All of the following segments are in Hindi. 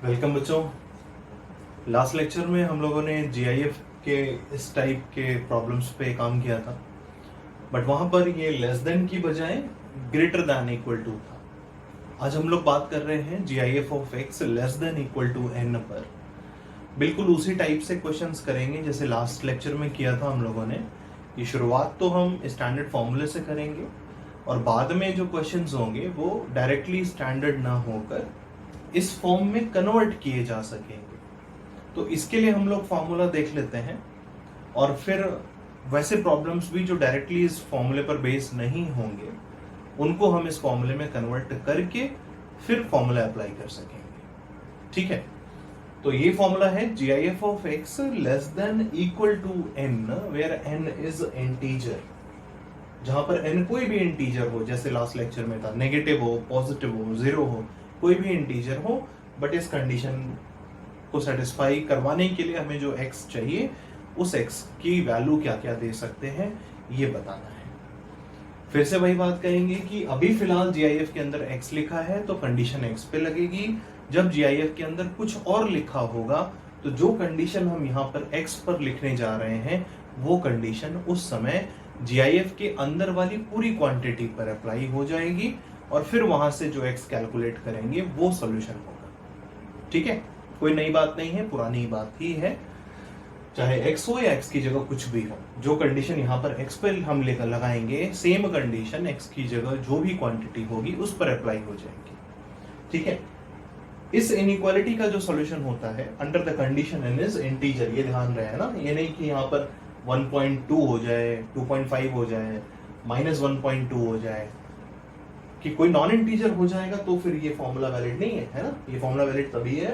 वेलकम बच्चों। लास्ट लेक्चर में हम लोगों ने जीआईएफ के इस टाइप के प्रॉब्लम्स पे काम किया था, बट वहां पर ये लेस देन की बजाय ग्रेटर देन इक्वल टू था। आज हम लोग बात कर रहे हैं GIF of x less than equal to n पर। बिल्कुल उसी टाइप से क्वेश्चंस करेंगे जैसे लास्ट लेक्चर में किया था हम लोगों ने। ये शुरुआत तो हम स्टैंडर्ड फॉर्मूले से करेंगे और बाद में जो क्वेश्चंस होंगे वो डायरेक्टली स्टैंडर्ड ना होकर इस फॉर्म में कन्वर्ट किए जा सकेंगे। तो इसके लिए हम लोग फॉर्मूला देख लेते हैं और फिर वैसे प्रॉब्लम्स भी जो डायरेक्टली इस फॉर्मूले पर बेस नहीं होंगे उनको हम इस फॉर्मूले में कन्वर्ट करके फिर फॉर्मूला अप्लाई कर सकेंगे। ठीक है, तो ये फॉर्मूला है GIF of x less than equal to n where n is integer. जहां पर एन कोई भी इंटीजर हो, जैसे लास्ट लेक्चर में था, नेगेटिव हो, पॉजिटिव हो, जीरो हो, कोई भी इंटीजर हो, बट इस कंडीशन को सेटिस्फाई करवाने के लिए हमें जो x चाहिए उस x की वैल्यू क्या क्या दे सकते हैं ये बताना है। फिर से वही बात कहेंगे कि अभी फिलहाल जीआईएफ के अंदर x लिखा है तो कंडीशन x पे लगेगी। जब जीआईएफ के अंदर कुछ और लिखा होगा तो जो कंडीशन हम यहाँ पर x पर लिखने जा रहे हैं वो कंडीशन उस समय जीआईएफ के अंदर वाली पूरी क्वांटिटी पर अप्लाई हो जाएगी और फिर वहां से जो x कैलकुलेट करेंगे वो सॉल्यूशन होगा। ठीक है, कोई नई बात नहीं है, पुरानी बात ही है। चाहे x हो या x की जगह कुछ भी हो, जो कंडीशन यहाँ पर x पे हम लेकर लगाएंगे सेम कंडीशन x की जगह जो भी क्वांटिटी होगी उस पर अप्लाई हो जाएगी। ठीक है, इस इनइक्वालिटी का जो सॉल्यूशन होता है under the condition n is integer, ये ध्यान रहे ना, ये नहीं कि यहाँ पर 1.2 हो जाए, 2.5 हो जाए, -1.2 हो जाए, कि कोई नॉन इंटीजर हो जाएगा तो फिर ये फॉर्मूला वैलिड नहीं है ना। ये फॉर्मूला वैलिड तभी है,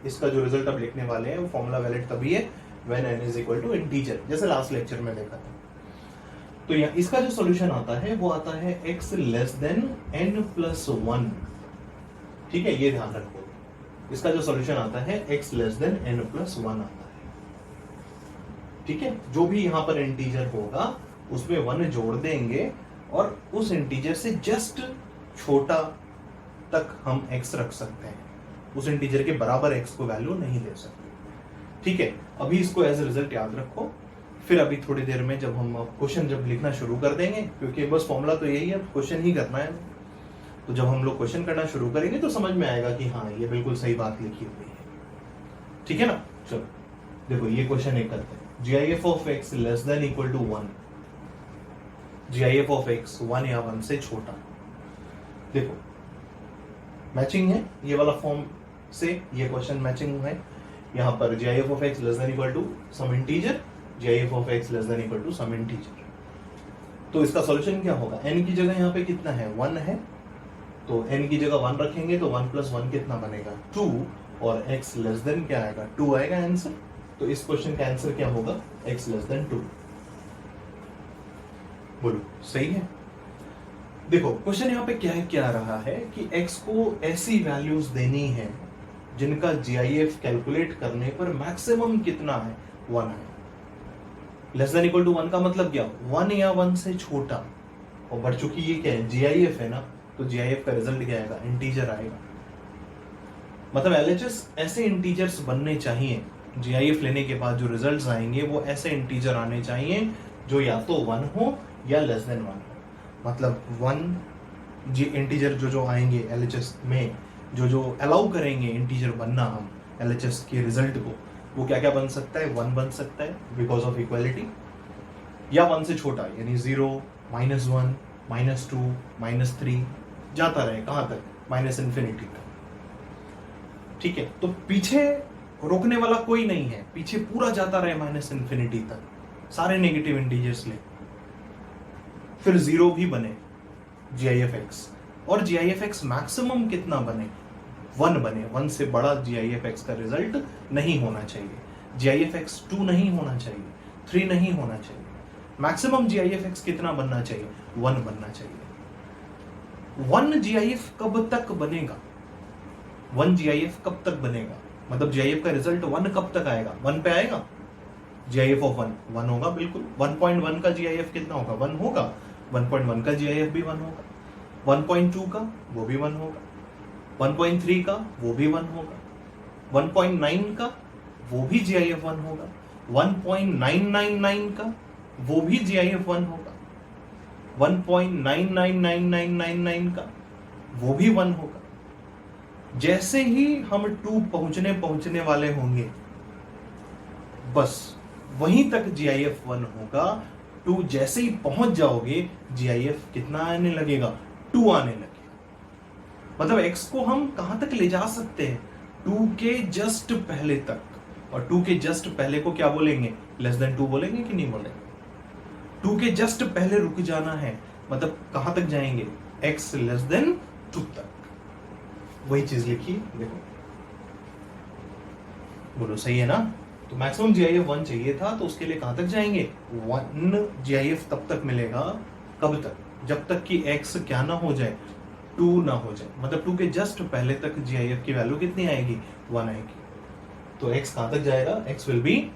इसका जो रिजल्ट अब लिखने वाले हैं वो फॉर्मूला वैलिड तभी है when n is equal to integer, जैसे लास्ट लेक्चर में देखा था। तो यहाँ इसका जो सॉल्यूशन आता है वो आता है x less than n plus 1। ठीक है, ये ध्यान रखो, इसका जो सॉल्यूशन आता है x less than n plus 1 आता है। ठीक है, जो भी यहाँ पर इंटीजर होगा उसमें 1 जोड़ देंगे और उस इंटीजर से जस्ट छोटा तक हम x रख सकते हैं, उस इंटीजर के बराबर x को वैल्यू नहीं दे सकते। ठीक है, अभी इसको एज रिजल्ट याद रखो, फिर अभी थोड़ी देर में जब हम क्वेश्चन जब लिखना शुरू कर देंगे, क्योंकि बस फॉर्मूला तो यही है, क्वेश्चन ही करना है, तो जब हम लोग क्वेश्चन करना शुरू करेंगे तो समझ में आएगा कि हाँ ये बिल्कुल सही बात लिखी हुई है। ठीक है ना, चलो देखो ये क्वेश्चन एक करते हैं। GIF of x less than equal to 1, GIF of x 1 या 1 से छोटा। देखो मैचिंग है ये वाला फॉर्म से, ये क्वेश्चन मैचिंग है। यहाँ पर GIF of x less than equal to some integer, GIF of x less than equal to some integer. तो इसका सॉल्यूशन क्या होगा, n की जगह यहाँ पे कितना है, 1 है, तो n की जगह 1 रखेंगे तो 1 प्लस 1 कितना बनेगा, 2, और x लेस देन क्या आएगा, 2 आएगा आंसर। तो इस क्वेश्चन का आंसर क्या होगा, x लेस देन 2। बोलो सही है। देखो क्वेश्चन यहाँ पे क्या रहा है कि x को ऐसी वैल्यूज देनी है जिनका जीआईएफ कैलकुलेट करने पर मैक्सिमम कितना है, 1 है। लेस देन इक्वल टू 1 का मतलब क्या, 1 या 1 से छोटा, और बढ़ चुकी ये क्या है, जीआईएफ है ना, तो जीआईएफ का रिजल्ट क्या आएगा, इंटीजर आएगा। मतलब एलएचएस ऐसे इंटीजर्स बनने चाहिए, जीआईएफ लेने के बाद जो रिजल्ट्स आएंगे वो ऐसे इंटीजर आने चाहिए जो या तो 1 हो या लेस देन 1 हो। मतलब 1 जी इंटीजर जो आएंगे एलएचएस में, जो अलाउ करेंगे इंटीजर बनना हम एलएचएस के रिजल्ट को, वो क्या क्या बन सकता है, 1 बन सकता है बिकॉज ऑफ इक्वालिटी, या 1 से छोटा यानी 0, -1, -2, -3 जाता रहे कहां तक, -इंफिनिटी तक। ठीक है, तो पीछे रोकने वाला कोई नहीं है, पीछे पूरा जाता रहे -इंफिनिटी तक, सारे नेगेटिव इंटीजर्स ले, फिर 0 भी बने जीआईएफ एक्स, और जीआईएफ एक्स मैक्सिमम कितना बने, 1 बने। 1 से बड़ा जीआईएफ एक्स का रिजल्ट नहीं होना चाहिए, जीआईएफ एक्स 2 नहीं होना चाहिए, 3 नहीं होना चाहिए, मैक्सिमम जीआईएफ एक्स कितना बनना चाहिए, 1 बनना चाहिए। 1 जीआईएफ कब तक बनेगा, 1 जीआईएफ कब तक बनेगा, मतलब जीआईएफ का रिजल्ट 1 कब तक आएगा, 1 पे आएगा, जीआईएफ ऑफ 1 होगा बिल्कुल। 1.1 का जीआईएफ कितना होगा, 1 होगा, 1.1 का जीआईएफ भी 1 होगा, 1.2 का वो भी 1 होगा, 1.3 का वो भी 1 होगा, 1.9 का वो भी GIF1 होगा, 1.999 का वो भी GIF1 होगा, 1.999999 का वो भी 1 होगा। जैसे ही हम 2 पहुंचने वाले होंगे, बस वहीं तक GIF1 होगा। 2 जैसे ही पहुंच जाओगे, GIF कितना आने लगेगा? 2 आने लगेगा। मतलब x को हम कहां तक ले जा सकते हैं? 2 के जस्ट पहले तक। और 2 के जस्ट पहले को क्या बोलेंगे? लेस देन 2 बोलेंगे कि नहीं बोलेंगे? 2 के जस्ट पहले रुक जाना है, मतलब कहां तक जाएंगे? x लेस देन 2 तक। वही चीज लिखी, देखो, बोलो सही है ना? तो मैक्सिमम GIF 1 चाहिए था, तो उसके लिए कहां तक जाएंगे? 1 GIF तब तक मिलेगा, कब तक? जब तक कि x क्या ना हो जाए? 2 ना हो जाए। मतलब 2 के जस्ट पहले तक GIF की वैल्यू कितनी आएगी? 1 आएगी। तो x कहां तक जाएगा? x will be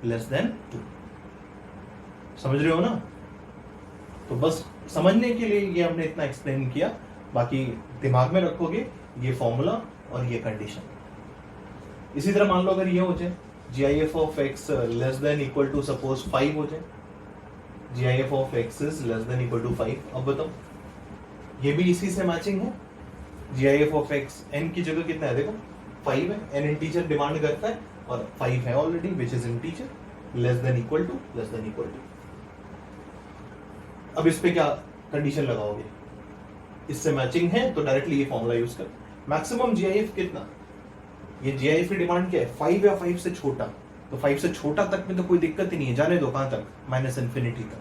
less than 2। समझ रहे हो ना? तो बस समझने के लिए ये हमने इतना एक्सप्लेन किया, बाकी दिमाग में रखोगे ये फॉर्मूला और ये कंडीशन। इसी तरह मान लो अगर ये हो जाए GIF of x less than equal to suppose 5 हो जाए, GIF of x is less than equal to 5। अब बताओ, ये भी इसी से मैचिंग है। GIF ऑफ x n की जगह कितना है? देखो 5 है, n इंटीजर डिमांड करता है और 5 है already, which is integer, less than equal to, less than equal to. अब इस पे क्या कंडीशन लगाओगे? इससे मैचिंग है तो डायरेक्टली ये फॉर्मूला यूज कर। मैक्सिमम GIF कितना? ये GIF की डिमांड क्या है? 5 या 5 से छोटा। तो 5 से छोटा तक में तो कोई दिक्कत ही नहीं है, जाने दो कहां तक? -इन्फिनिटी तक।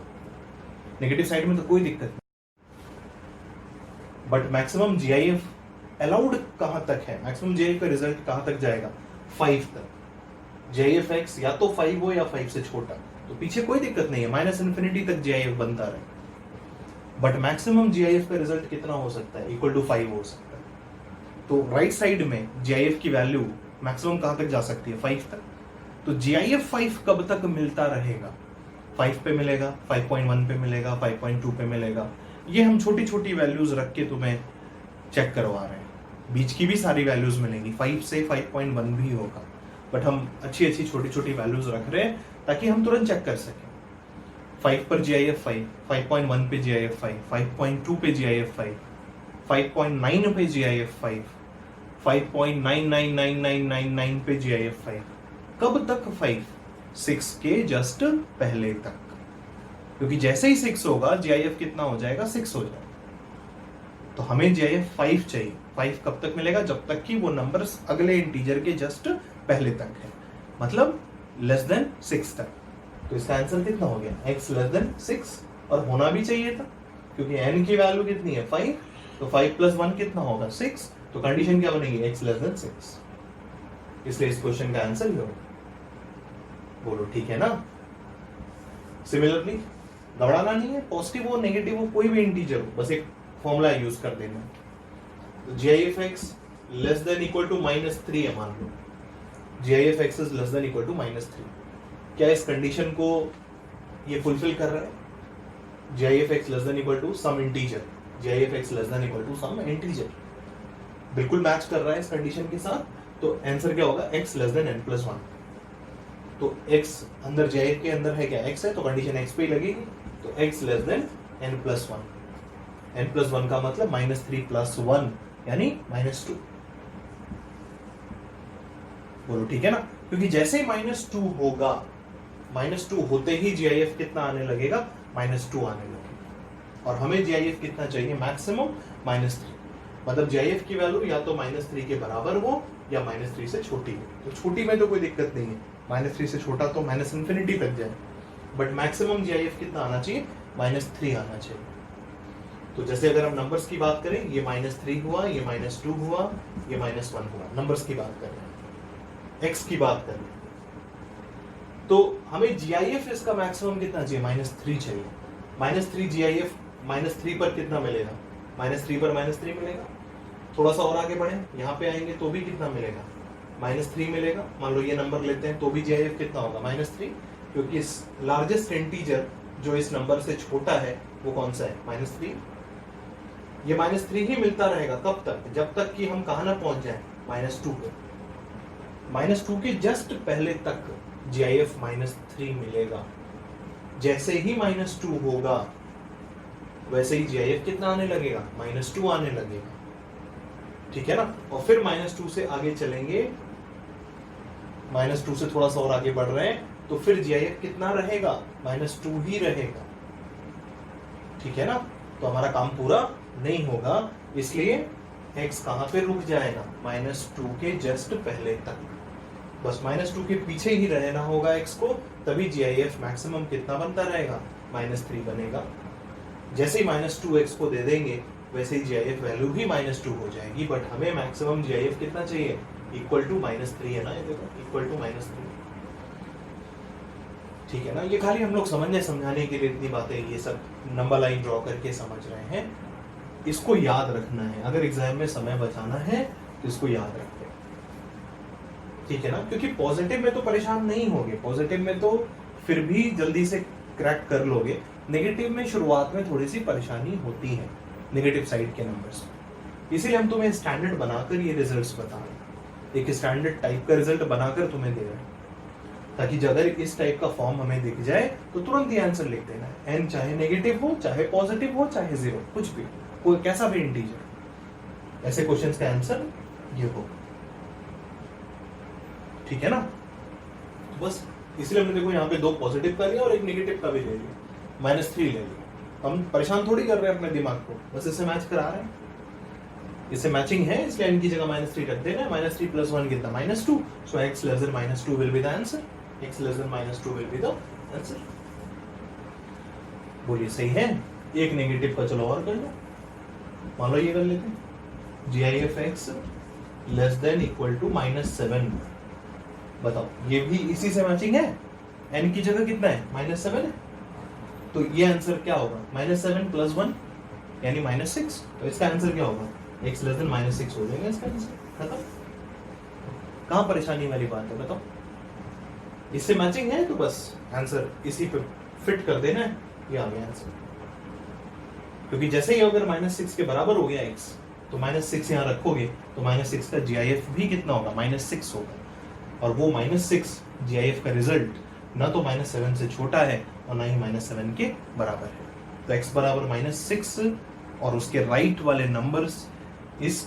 नेगेटिव साइड में तो कोई दिक्कत नहीं। बट मैक्सिमम GIF अलाउड कहां तक है? मैक्सिमम GIF का रिजल्ट कहां तक जाएगा? 5 तक। GIF x या तो 5 हो या 5 से छोटा, तो पीछे कोई दिक्कत नहीं है, -इन्फिनिटी तक GIF बनता रहे। बट मैक्सिमम GIF का रिजल्ट कितना हो सकता है? इक्वल टू 5 हो सकता है। तो राइट साइड में GIF की वैल्यू मैक्सिमम कहां तक जा सकती है? 5 तक। तो GIF 5 कब तक मिलता रहेगा? 5 पे मिलेगा, 5.1 पे मिलेगा, 5.2 पे मिलेगा। ये हम छोटी छोटी वैल्यूज रख के तुम्हें चेक करवा रहे हैं। बीच की भी सारी वैल्यूज मिलेंगी, 5 से 5.1 भी होगा, बट हम अच्छी अच्छी छोटी छोटी वैल्यूज रख रहे हैं ताकि हम तुरंत चेक कर सकें। 5 पर GIF 5, 5.1 पे GIF 5, 5.2 पे GIF 5, 5.9 पे GIF 5, 5.999999 पे GIF 5। कब तक 5? 6 के जस्ट पहले तक, क्योंकि जैसे ही 6 होगा GIF कितना हो जाएगा? 6 हो जाएगा। तो हमें GIF 5 चाहिए। 5 कब तक मिलेगा? जब तक कि वो नंबर्स अगले इंटीजर के जस्ट पहले तक है, मतलब लेस देन 6 तक। तो इसका आंसर कितना हो गया? x लेस देन 6, और होना भी चाहिए था क्योंकि n की वैल्यू कितनी है? 5। तो 5 प्लस 1 कितना होगा? 6। तो कंडीशन क्या बनेगी? x less then 6। इसलिए इस क्वेश्चन का आंसर ये होगा। बोलो ठीक है ना? सिमिलरली घबराना नहीं है, पॉजिटिव हो नेगेटिव हो कोई भी इंटीजर हो, बस एक फॉर्मूला यूज कर देना। तो GIF x less than equal to -3 है, मान लो GIF x is less than equal to -3। क्या इस कंडीशन को ये फुलफिल कर रहा है? GIF x less than equal to some integer, GIF x less than equal to some integer, बिल्कुल मैच कर रहा है इस कंडीशन के साथ। तो आंसर क्या होगा? x less than n plus 1। तो x अंदर GIF के अंदर है क्या? x है, तो कंडीशन x पे ही लगेगी। तो x less than n plus 1। n plus 1 का मतलब -3 प्लस 1 यानी -2। बोलो ठीक है ना? क्योंकि जैसे ही -2 होगा, -2 होते ही GIF कितना आने लगेगा? -2 आने लगेगा। और हमें GIF कितना चाहिए? मैक्सिमम -3। मतलब GIF की वैल्यू या तो -3 के बराबर हो या -3 से छोटी हो। तो छोटी में तो कोई दिक्कत नहीं है, -3 से छोटा तो -इन्फिनिटी तक जाए, बट मैक्सिमम GIF कितना आना चाहिए? -3 आना चाहिए। तो जैसे अगर हम नंबर्स की बात करें, ये -3 हुआ, ये -2 हुआ, ये -1 हुआ, नंबर्स की बात कर रहे हैं, x की बात कर रहे हैं। तो हमें GIF इसका मैक्सिमम कितना चाहिए? -3 चाहिए। -3 GIF -3 पर कितना मिलेगा? -3 पर -3 मिलेगा। थोड़ा सा और आगे बढ़े, यहाँ पे आएंगे तो भी कितना मिलेगा? -3 मिलेगा। मान लो ये नंबर लेते हैं तो भी GIF कितना होगा? -3, क्योंकि इस लार्जेस्ट इंटीजर जो इस नंबर से छोटा है वो कौन सा है? -3। ये -3 ही मिलता रहेगा कब तक? जब तक कि हम कहां ना पहुंच जाए? -2 पे। -2 के जस्ट पहले तक GIF -3 मिलेगा। जैसे ही -2 होगा वैसे ही GIF कितना आने लगेगा, -2 आने लगेगा, ठीक है ना। और फिर -2 से आगे चलेंगे, -2 से थोड़ा सा और आगे बढ़ रहे हैं तो फिर GIF कितना रहेगा, -2 ही रहेगा, ठीक है ना। तो हमारा काम पूरा नहीं होगा, इसलिए x कहां पे रुक जाएगा, -2 के जस्ट पहले तक। बस -2 के पीछे ही रहना होगा x को, तभी GIF मैक्सिमम कितना बनता रहेगा, -3 बनेगा। जैसे ही -2x को दे देंगे वैसे ही GIF वैल्यू भी -2 हो जाएगी, बट हमें मैक्सिमम GIF कितना चाहिए, इक्वल टू -3 है ना, ये देखो इक्वल टू -3, ठीक है ना। ये खाली हम लोग समझाने के लिए इतनी बातें ये सब नंबर लाइन ड्रॉ करके समझ रहे हैं, इसको याद रखना है। अगर एग्जाम में समय बचाना है तो इसको याद रखें, ठीक है ना। क्योंकि पॉजिटिव में तो परेशान नहीं होगे, पॉजिटिव में तो फिर भी जल्दी से क्रैक कर लोगे, नेगेटिव में शुरुआत में थोड़ी सी परेशानी होती है नेगेटिव साइड के नंबर्स में। इसीलिए हम तुम्हें स्टैंडर्ड बनाकर ये रिजल्ट्स बता रहे हैं, एक स्टैंडर्ड टाइप का रिजल्ट बनाकर तुम्हें दे रहे हैं, ताकि अगर इस टाइप का फॉर्म हमें दिख जाए तो तुरंत ही आंसर लिख देना है। एन चाहे नेगेटिव हो, चाहे पॉजिटिव हो, चाहे जीरो, कुछ भी, कोई कैसा भी इंटीजर, ऐसे क्वेश्चंस का आंसर ये हो, ठीक है ना। बस इसलिए हमने देखो यहाँ पे 2 पॉजिटिव का लिया और एक नेगेटिव का भी ले लिया, -3 ले लिया। हम परेशान थोड़ी कर रहे हैं अपने दिमाग को, बस इससे मैच करा रहे हैं, इससे मैचिंग है, इसलिए इनकी जगह -3 रख देना। -3 + 1 कितना, -2, सो x < -2 will be the answer, x < -2 will be the answer. बोलिए सही है। एक नेगेटिव का चलो और कर लो, मान लो ये कर लेते हैं, GIF x < -7। बताओ ये भी इसी से मैचिंग है, n की जगह कितना है, -7 है, तो ये आंसर क्या होगा, -7 + 1 यानी -6, तो इसका आंसर क्या होगा, x < -6 हो जाएगा इसका आंसर, खत्म। कहां परेशानी वाली बात है बताओ, इससे मैचिंग है तो बस आंसर इसी पे फिट कर देना है, ये आ गया आंसर। क्योंकि जैसे ही अगर -6 के बराबर हो गया x, तो -6 यहाँ रखोगे तो -6 का GIF भी कितना होगा, -6 होगा, और वो -6 GIF का रिजल्ट ना तो -7 से छोटा है और ना ही -7 के बराबर है। तो x बराबर -6 और उसके राइट वाले नंबर्स इस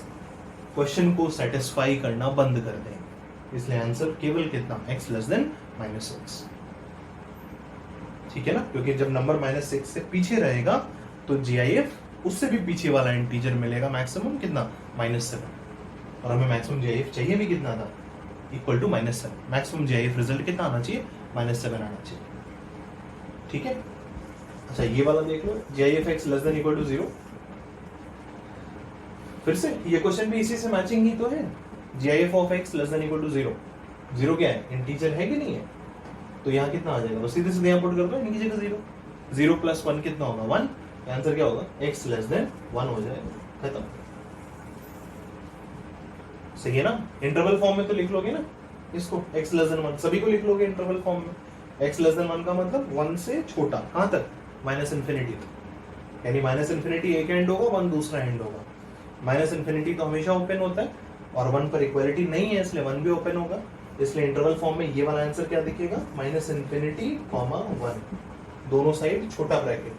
क्वेश्चन को सेटिस्फाई करना बंद कर देंगे, इसलिए आंसर केवल कितना, x < -6, ठीक है ना। क्योंकि जब नंबर -6 से पीछे रहेगा तो GIF उससे भी पीछे वाला इंटीजर मिलेगा, मैक्सिमम कितना, -7, और हमें मैक्सिमम GIF चाहिए भी कितना था, equal to -7। Maximum GIF result कितना आना चाहिए, -7 आना चाहिए, ठीक है। अच्छा ये वाला देख लो, GIF x < = 0, फिर से ये क्वेश्चन भी इसी से मैचिंग ही तो है, GIF of x < = 0, 0 क्या है, इंटीजर है कि नहीं है, तो यहाँ कितना आ जाएगा, बस सीधे सीधे यहाँ पुट कर दो, इनकी जगह 0, 0 + 1 कितना होगा, 1, आंसर क्या होगा, x < 1 हो जाएगा, खत्म। सही है ना। इंटरवल फॉर्म में तो लिख लोगे ना इसको, x < 1 सभी को लिख लोगे इंटरवल फॉर्म में, x < 1 का मतलब 1 से छोटा, कहां तक, -∞ तक, यानी -∞ एक एंड होगा, 1 दूसरा एंड होगा। -∞ तो हमेशा ओपन होता है और 1 पर इक्वालिटी नहीं है, इसलिए 1 भी ओपन होगा, इसलिए इंटरवल फॉर्म में ये वाला आंसर क्या दिखेगा, -∞, 1, दोनों साइड छोटा ब्रैकेट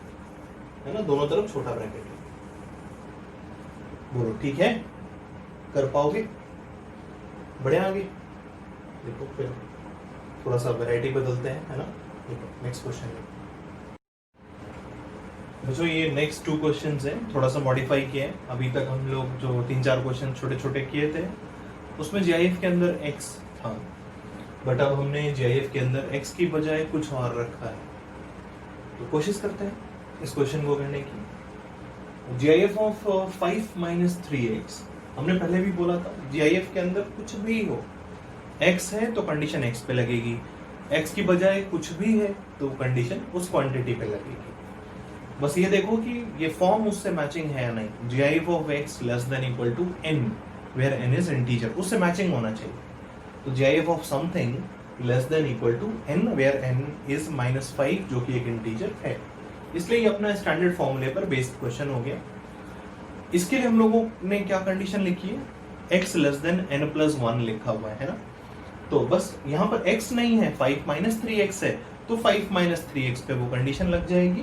है ना, दोनों तरफ छोटा ब्रैकेट। बोलो ठीक है, कर पाओगे, बढ़े आगे। देखो फिर थोड़ा सा वैरायटी बदलते हैं, है ना। देखो नेक्स्ट क्वेश्चन है बच्चों, ये नेक्स्ट 2 क्वेश्चंस हैं, थोड़ा सा मॉडिफाई किए हैं। अभी तक हम लोग जो 3-4 क्वेश्चन छोटे छोटे किए थे उसमें GIF के अंदर x था, बट अब हमने GIF के अंदर x की बजाय कुछ और रखा है, तो कोशिश करते हैं इस क्वेश्चन को करने की। GIF of 5 - 3x, हमने पहले भी बोला था GIF के अंदर कुछ भी हो, x है तो कंडीशन x पे लगेगी, x की बजाय कुछ भी है तो कंडीशन उस क्वांटिटी पे लगेगी। बस ये देखो कि ये फॉर्म उससे मैचिंग है या नहीं, GIF of x < n where n is integer, उससे मैचिंग होना चाहिए। तो GIF of something < n where n is -5 जो कि एक इंटीजर है, इसलिए ये अपना स्टैंडर्ड फॉर्मूले पर बेस्ड क्वेश्चन हो गया। इसके लिए हम लोगों ने क्या कंडीशन लिखी है, x < n + 1 लिखा हुआ है ना, तो बस यहाँ पर x नहीं है, 5 माइनस 3x है, तो 5 माइनस 3x पे वो कंडीशन लग जाएगी।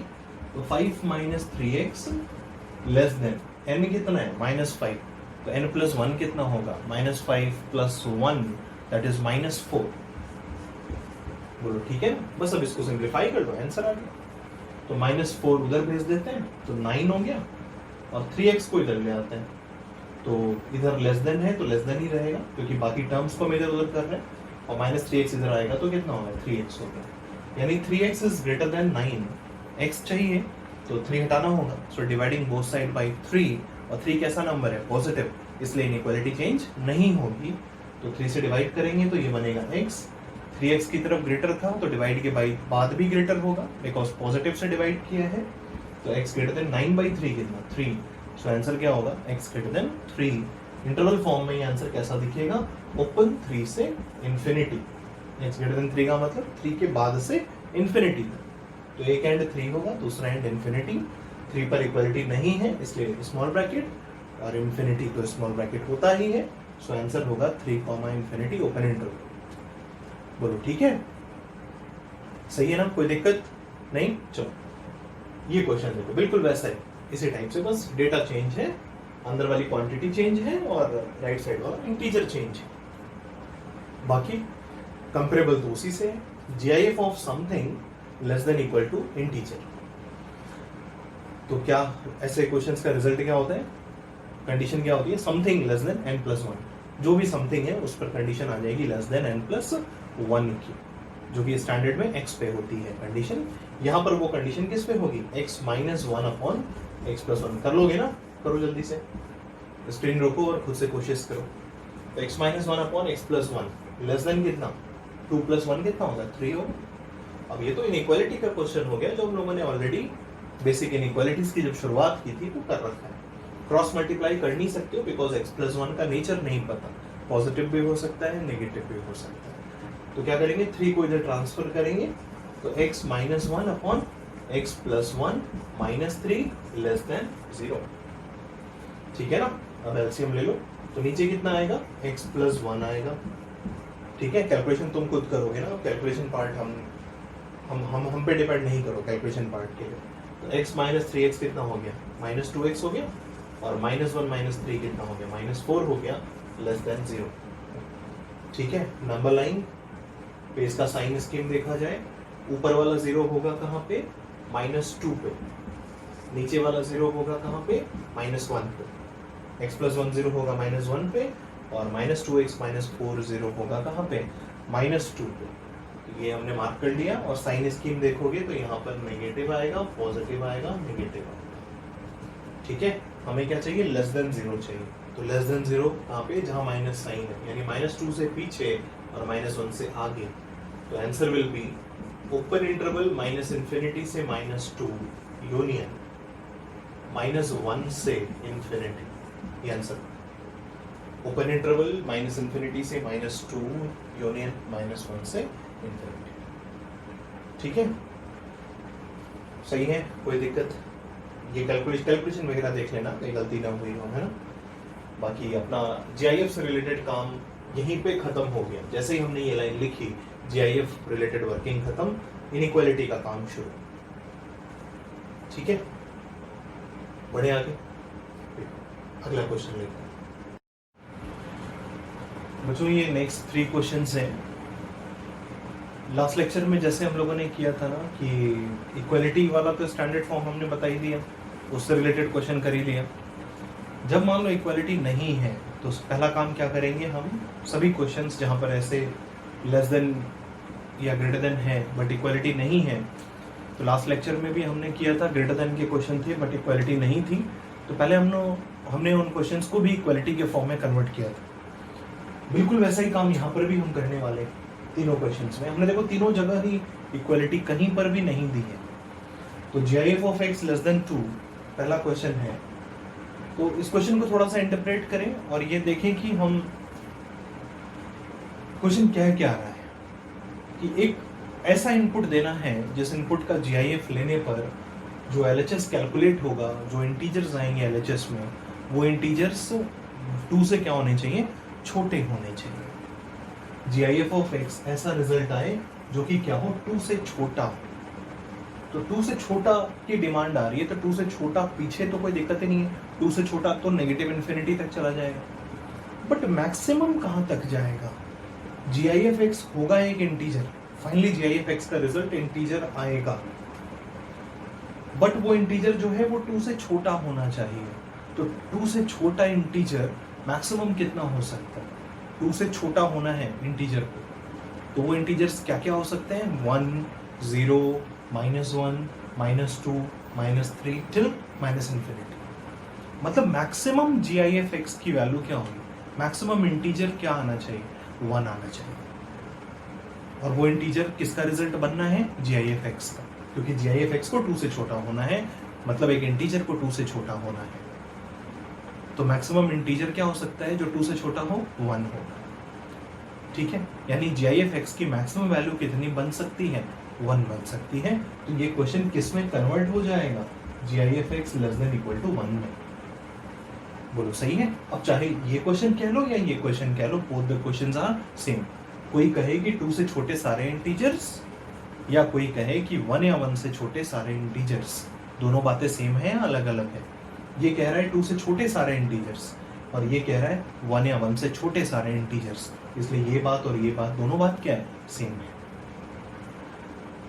तो 5 minus 3x less than n कितना है -5, तो n प्लस 1 कितना होगा -5 प्लस 1 दैट इज -4। बोलो ठीक है ना। बस अब इसको सिंप्लीफाई कर दो, आंसर आ गया। तो -4 उधर भेज देते हैं तो 9 हो गया, और 3x को इधर ले आते हैं, तो इधर लेस देन है तो लेस देन ही रहेगा, क्योंकि बाकी टर्म्स को हम इधर उधर कर रहे हैं, और -3x इधर आएगा तो कितना होगा 3x होगा, यानी 3x is greater than 9। x चाहिए तो 3 हटाना होगा, so dividing both side by 3, और 3 कैसा नंबर है पॉजिटिव, इसलिए इनइक्वालिटी चेंज नहीं होगी। तो 3 से डिवाइड करेंगे तो ये बनेगा x, 3x की तरफ ग्रेटर था तो डिवाइड के बाद भी ग्रेटर होगा, बिकॉज पॉजिटिव से डिवाइड किया है, तो x ग्रेटर देन 9/3 कितना 3, सो आंसर क्या होगा x greater then 3। Interval form में ये आंसर कैसा दिखेगा, ओपन 3 से इंफिनिटी, x ग्रेटर देन 3 का मतलब 3 के बाद से इंफिनिटी तक, तो एक एंड 3 होगा, दूसरा एंड इंफिनिटी। 3 पर इक्वलिटी नहीं है इसलिए स्मॉल ब्रैकेट, और इंफिनिटी तो स्मॉल ब्रैकेट होता ही है, सो आंसर होगा 3 इंफिनिटी ओपन इंटरवल। बोलो ठीक है, सही है ना, कोई दिक्कत नहीं। चलो ये क्वेश्चन देखो, बिल्कुल वैसा है, इसी टाइप से, बस डेटा चेंज है, अंदर वाली क्वांटिटी चेंज है और राइट साइड वाला इंटीजर चेंज है, बाकी कंपेरेबल तो उसी से है। GIF of something less than equal to integer, तो क्या ऐसे क्वेश्चंस का रिजल्ट क्या होता है, कंडीशन क्या होती है, समथिंग लेस देन n+1, जो भी समथिंग है उस पर कंडीशन आ जाएगी लेस देन n+1 की, जो कि स्टैंडर्ड में x पे होती है कंडीशन। यहाँ पर वो कंडीशन किस पे होगी, x -1 अपॉन x+1। कर लोगे ना, करो जल्दी से, स्क्रीन रोको और खुद से कोशिश करो। तो x -1 upon x+1 less than कितना, 2 + 1 कितना होगा 3 होगा। अब ये तो इनइक्वालिटी का क्वेश्चन हो गया, जो हम लोगों ने ऑलरेडी बेसिक इनइक्वालिटीज की जब शुरुआत की थी वो कर रखा है। क्रॉस मल्टीप्लाई कर नहीं सकते हो, बिकॉज x+1 का नेचर नहीं पता, पॉजिटिव भी हो सकता है नेगेटिव भी हो सकता है। तो क्या करेंगे, 3 को इधर ट्रांसफर करेंगे, तो x -1 upon x+1 -3 less then 0, ठीक है ना। अब एलसीएम ले लो, तो नीचे कितना आएगा x+1 आएगा, ठीक है। कैलकुलेशन तुम खुद करोगे ना, कैलकुलेशन पार्ट हम पे डिपेंड नहीं करो कैलकुलेशन पार्ट के लिए। तो x -3x कितना हो गया, -2x हो गया, और -1 -3 कितना हो गया, -4 हो गया, लेस देन 0, ठीक है। नंबर लाइन पे इसका साइन स्कीम देखा जाए, ऊपर वाला 0 होगा कहाँ पे, -2 पे, नीचे वाला 0 होगा कहाँ पे, -1 पे, x+1 0 होगा -1 पे, और -2x -4 0 होगा कहाँ पे, -2 पे। तो ये हमने मार्क कर लिया, और साइन स्कीम देखोगे तो यहाँ पर नेगेटिव आएगा, पॉजिटिव आएगा, नेगेटिव आएगा, ठीक है। हमें क्या चाहिए, लेस देन 0 चाहिए, तो लेस देन 0 कहाँ पे, जहाँ माइनस साइन है, यानी -2 से पीछे और -1 से आगे, तो answer will be open interval -∞ से -2 यूनियन -1 से इंफिनिटी, ये आंसर। ओपन इंटरवल -∞ से -2 यूनियन -1 से इंफिनिटी, ठीक है, सही है, कोई दिक्कत। ये कैलकुलेशन वगैरह देख लेना, कहीं गलती ना हुई हो, है ना। बाकी अपना जीआईएफ से रिलेटेड काम यहीं पे खत्म हो गया, जैसे ही हमने ये लाइन लिखी जीआईएफ रिलेटेड वर्किंग खत्म, इनइक्वालिटी का काम शुरू, ठीक है। बढ़े आगे, अगला क्वेश्चन लेते हैं बच्चों। ये नेक्स्ट 3 क्वेश्चंस हैं। लास्ट लेक्चर में जैसे हम लोगों ने किया था ना कि इक्वालिटी वाला तो स्टैंडर्ड फॉर्म हमने बता ही दिया, उससे रिलेटेड क्वेश्चन कर ही लिया। जब मान लो इक्वालिटी नहीं है तो पहला काम क्या करेंगे, हम सभी क्वेश्चंस जहाँ पर ऐसे लेस देन या ग्रेटर देन है बट इक्वालिटी नहीं है, तो लास्ट लेक्चर में भी हमने किया था, ग्रेटर देन के क्वेश्चन थे बट इक्वालिटी नहीं थी, तो पहले हमने उन क्वेश्चंस को भी इक्वालिटी के फॉर्म में कन्वर्ट किया था। बिल्कुल वैसा ही काम यहाँ पर भी हम करने वाले हैं। तीनों क्वेश्चंस में हमने देखो तीनों जगह ही इक्वालिटी कहीं पर भी नहीं दी है। तो GIF of x less than 2 पहला क्वेश्चन है, तो इस क्वेश्चन को थोड़ा सा इंटरप्रेट करें और ये देखें कि हम क्वेश्चन क्या आ रहा है कि एक ऐसा इनपुट देना है जिस इनपुट का जीआईएफ लेने पर जो एलएचएस कैलकुलेट होगा, जो इंटीजर्स आएंगे एलएचएस में, वो इंटीजर्स 2 से क्या होने चाहिए, छोटे होने चाहिए। GIF ऑफ x ऐसा रिजल्ट आए जो कि क्या हो, 2 से छोटा। तो 2 से छोटा की डिमांड आ रही है, तो 2 से छोटा पीछे तो कोई दिक्कत ही नहीं है, 2 से छोटा तो नेगेटिव इन्फिनिटी तक चला जाएगा। बट मैक्सिमम कहां तक जाएगा? GIF x होगा एक इंटीजर, फाइनली GIF x का रिजल्ट इंटीजर आएगा, बट वो इंटीजर जो है वो 2 से छोटा होना चाहिए। तो 2 से छोटा इंटीजर मैक्सिमम कितना हो सकता है? 2 से छोटा होना है इंटीजर को, तो वो इंटीजर्स क्या क्या हो सकते हैं? 1, 0, -1, -2, -3 टिल -infinity। मतलब मैक्सिमम GIF x की वैल्यू क्या होगी? मैक्सिमम इंटीजर क्या आना चाहिए? 1 आना चाहिए। और वो इंटीजर किसका रिजल्ट बनना है? GIF x का, क्योंकि GIF x को 2 से छोटा होना है, मतलब एक इंटीजर को 2 से छोटा होना है। तो मैक्सिमम इंटीजर क्या हो सकता है जो 2 से छोटा हो? 1 होगा। ठीक है, यानी GIF x की मैक्सिमम वैल्यू कितनी बन सकती है? 1 बन सकती है। तो ये क्वेश्चन किस में कन्वर्ट हो जाएगा? GIF x ≤ 1 में। बोलो सही है? अब चाहे ये क्वेश्चन कह लो या ये क्वेश्चन कह लो, both the questions are same. कोई कहे कि 2 से छोटे सारे इंटीजर्स, या कोई कहे कि 1 या 1 से छोटे सारे इंटीजर्स, दोनों बातें सेम है या अलग अलग है? ये कह रहा है 2 से छोटे सारे इंटीजर्स, और ये कह रहा है 1 या 1 से छोटे सारे इंटीजर्स, इसलिए ये बात और ये बात, दोनों बात क्या है? सेम है।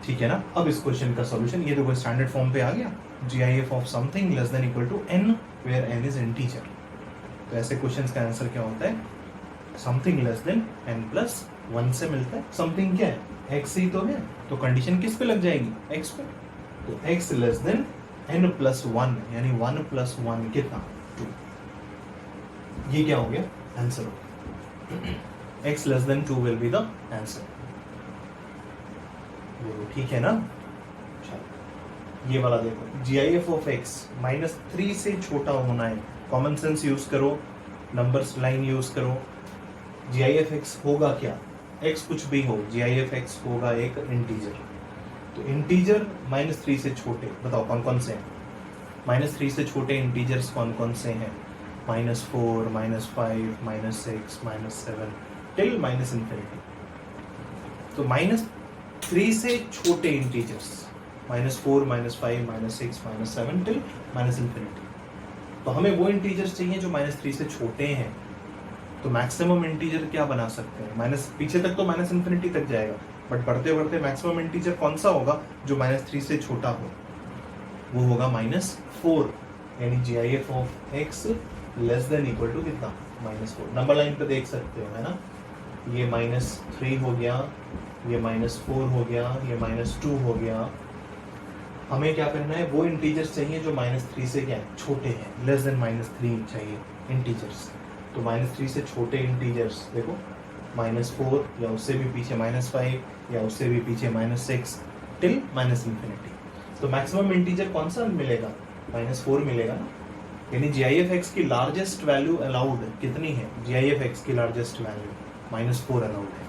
ठीक है ना? अब इस क्वेश्चन का सॉल्यूशन, ये देखो स्टैंडर्ड फॉर्म पे आ गया, GIF of something less than equal to n where n is integer. तो ऐसे क्वेश्चंस का आंसर क्या होता है? Something less than n plus 1 से मिलता है। समथिंग क्या है? x ही तो है, तो कंडीशन किस पे लग जाएगी? x पे। तो x less than n plus 1, यानी 1 प्लस 1 कितना? 2। ये क्या हो गया? आंसर हो गया। x less than 2 will be the answer. ठीक है ना? ये वाला देखो, GIF ऑफ x -3 से छोटा होना है। कॉमन सेंस यूज करो, नंबर्स लाइन यूज करो। GIF x होगा क्या? x कुछ भी हो, GIF x होगा एक इंटीजर। तो इंटीजर -3 से छोटे बताओ कौन कौन से हैं? -3 से छोटे इंटीजर्स कौन कौन से हैं? -4, -5, -6, -7 टिल -infinity। तो -3 से छोटे इंटीजर्स, -4, -5, -6, -7 टिल -infinity। तो हमें वो इंटीजर्स चाहिए जो -3 से छोटे हैं। तो मैक्सिमम इंटीजर क्या बना सकते हैं? पीछे तक तो -infinity तक जाएगा, बट बढ़ते बढ़ते मैक्सिमम इंटीजर कौन सा होगा जो -3 से छोटा हो? वो होगा -4, यानी GIF of x less than equal to कितना? -4। नंबर लाइन पे देख सकते हो, है ना? ये -3 हो गया, ये -4 हो गया, ये -2 हो गया। हमें क्या करना है? वो इंटीजर्स चाहिए जो -3 से क्या है? छोटे हैं, लेस देन -3 चाहिए इंटीजर्स। तो -3 से छोटे इंटीजर्स देखो, -4 या उससे भी पीछे -5 या उससे भी पीछे -6 टिल -infinity। तो मैक्सिमम इंटीजर कौन सा मिलेगा? -4 मिलेगा ना? यानी GIF x की लार्जेस्ट वैल्यू अलाउड कितनी है? GIF x की लार्जेस्ट वैल्यू -4 अलाउड है।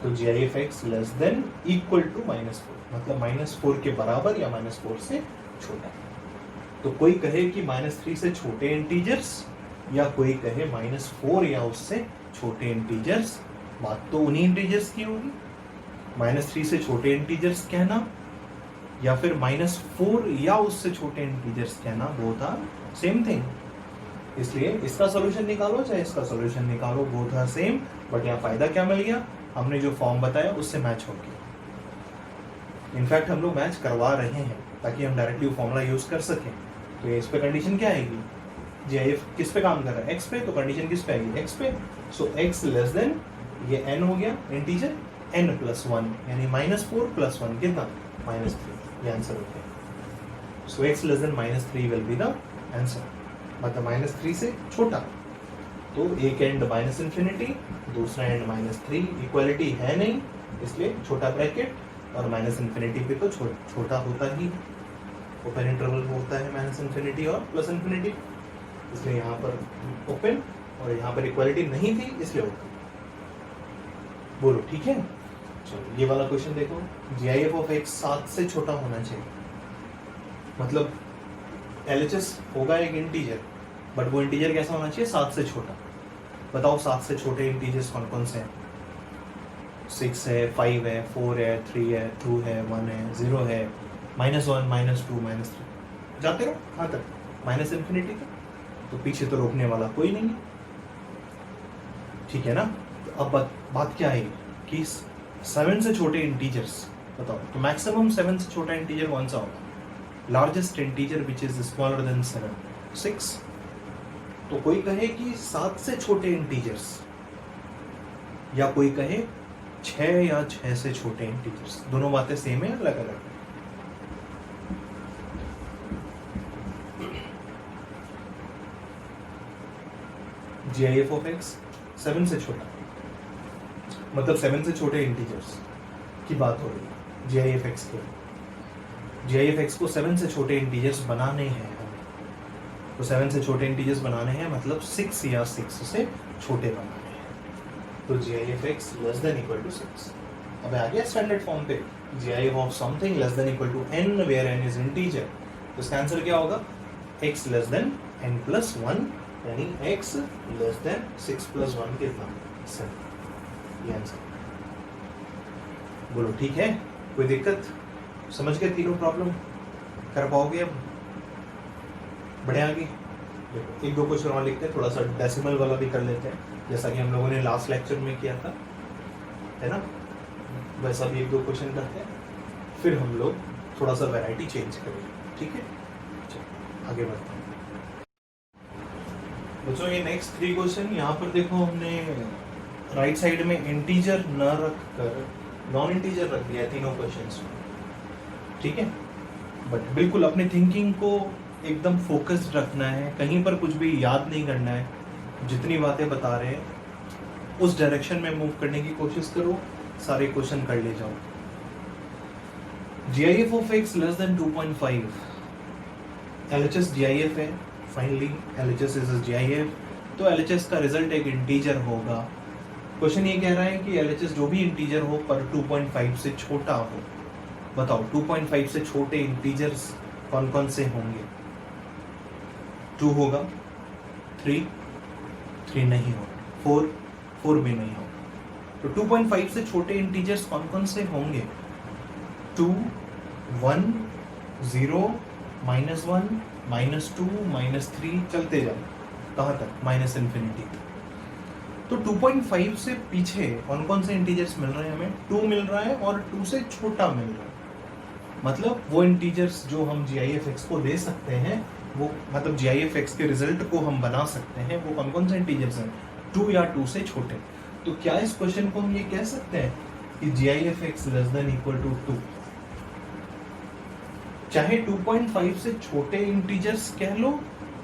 तो GIF x less than equal to -4, मतलब -4 के बराबर या -4 से छोटा। तो कोई कहे कि -3 से छोटे इंटीजर्स, या कोई कहे -4 या उससे छोटे इंटीजर्स, बात तो उन्हीं इंटीजर्स की होगी। -3 से छोटे इंटीजर्स कहना या फिर -4 या उससे छोटे इंटीजर्स कहना, बोथ आर सेम थिंग। इसलिए इसका सॉल्यूशन निकालो चाहे इसका सॉल्यूशन निकालो, बोथ आर सेम। बट यहाँ फायदा क्या मिल गया? हमने जो फॉर्म बताया उससे मैच हो गया। इनफैक्ट हम लोग मैच करवा रहे हैं ताकि हम डायरेक्टली फॉर्मूला यूज कर सकें। तो इस पे कंडीशन क्या आएगी? GIF किस पे काम कर रहा है? x पे, तो कंडीशन किस पे आएगी? x पे। सो x लेस देन, ये n हो गया इंटीजर, n प्लस 1, यानी -4 प्लस 1 कितना? -3। ये आंसर हो गया। सो x less then -3 will be the answer, मतलब -3 से छोटा। तो एक एंड -infinity, दूसरा एंड -3, इक्वालिटी है नहीं, इसलिए छोटा ब्रैकेट, और -infinity पे तो छोटा होता ही, ओपन इंटरवल होता है -infinity और +infinity, इसलिए यहाँ पर ओपन, और यहाँ पर इक्वालिटी नहीं थी इसलिए ओपन। बोलो ठीक है? चलो ये वाला क्वेश्चन देखो, GIF ऑफ x 7 से छोटा होना चाहिए, मतलब LHS होगा एक इंटीजर, बट वो इंटीजर कैसा होना चाहिए? 7 से छोटा। बताओ 7 से छोटे इंटीजर्स कौन कौन से हैं? 6 है, 5 है, 4 है, 3 है, 2 है, 1 है, 0 है, -1, -2, -3 जाते रहो कहाँ तक, माइनस इन्फिनिटी तक। तो पीछे तो रोकने वाला कोई नहीं है, ठीक है ना। तो अब बात क्या है कि 7 से छोटे इंटीजर्स बताओ, तो मैक्सिमम 7 से छोटा इंटीजर कौन सा होगा? Largest integer which is smaller than 7, 6। तो कोई कहे कि 7 से छोटे इंटीजर्स, या कोई कहे 6 या 6 से छोटे इंटीजर्स, दोनों बातें सेम है, अलग अलग है? GIF ऑफ x 7 से छोटा, मतलब 7 से छोटे इंटीजर्स की बात हो रही है GIF x के। GIF x को 7 से छोटे इंटीजर्स बनाने हैं हमें, तो 7 से छोटे इंटीजर्स बनाने हैं मतलब 6 या 6 से छोटे बनाने हैं। तो GIF x less than equal to 6। अब आ गया स्टैंडर्ड फॉर्म पे, GIF of something less than equal to n where n is integer. तो इसका आंसर क्या होगा? x less than n plus 1, यानी x लेस देन 6 प्लस 1 कितना? 7। ये आंसर। बोलो ठीक है, कोई दिक्कत? समझ गए तीनों प्रॉब्लम? कर पाओगे अब? बढ़े आगे। देखो एक दो क्वेश्चन और लिखते हैं, थोड़ा सा डेसिमल वाला भी कर लेते हैं, जैसा कि हम लोगों ने लास्ट लेक्चर में किया था, है ना। वैसा भी एक दो क्वेश्चन करते हैं, फिर हम लोग थोड़ा सा वैरायटी चेंज करेंगे, ठीक है। चलो आगे बढ़ते हैं बच्चों। ये नेक्स्ट 3 क्वेश्चन, यहाँ पर देखो हमने राइट साइड में इंटीजर न रख कर नॉन इंटीजर रख दिया है तीनों क्वेश्चंस में, ठीक है। बट बिल्कुल अपनी थिंकिंग को एकदम फोकस्ड रखना है, कहीं पर कुछ भी याद नहीं करना है। जितनी बातें बता रहे हैं उस डायरेक्शन में मूव करने की कोशिश करो, सारे क्वेश्चन कर ले जाओ। GIF of x less then 2.5, LHS GIF है, फाइनली LHS इज GIF, तो LHS का रिजल्ट एक इंटीजर होगा। क्वेश्चन ये कह रहा है कि LHS जो भी इंटीजर हो पर 2.5 से छोटा हो। बताओ 2.5 से छोटे इंटीजर्स कौन कौन से होंगे? 2 होगा, 3 नहीं होगा, 4 भी नहीं होगा। तो 2.5 से छोटे इंटीजर्स कौन कौन से होंगे? 2, 1, 0, -1, -2, -3 चलते जाओ, कहाँ तक? Minus infinity. तो 2.5 से पीछे कौन कौन से इंटीजर्स मिल रहे हैं हमें? 2 मिल रहा है और 2 से छोटा मिल रहा है। मतलब वो इंटीजर्स जो हम GIF x को दे सकते हैं, वो मतलब GIF x के रिजल्ट को हम बना सकते हैं, वो कौन कौन से इंटीजर्स हैं? 2 या 2 से छोटे। तो क्या इस क्वेश्चन को हम ये कह सकते हैं कि GIF x less than equal to 2, चाहे 2.5 से छोटे इंटीजर्स कह लो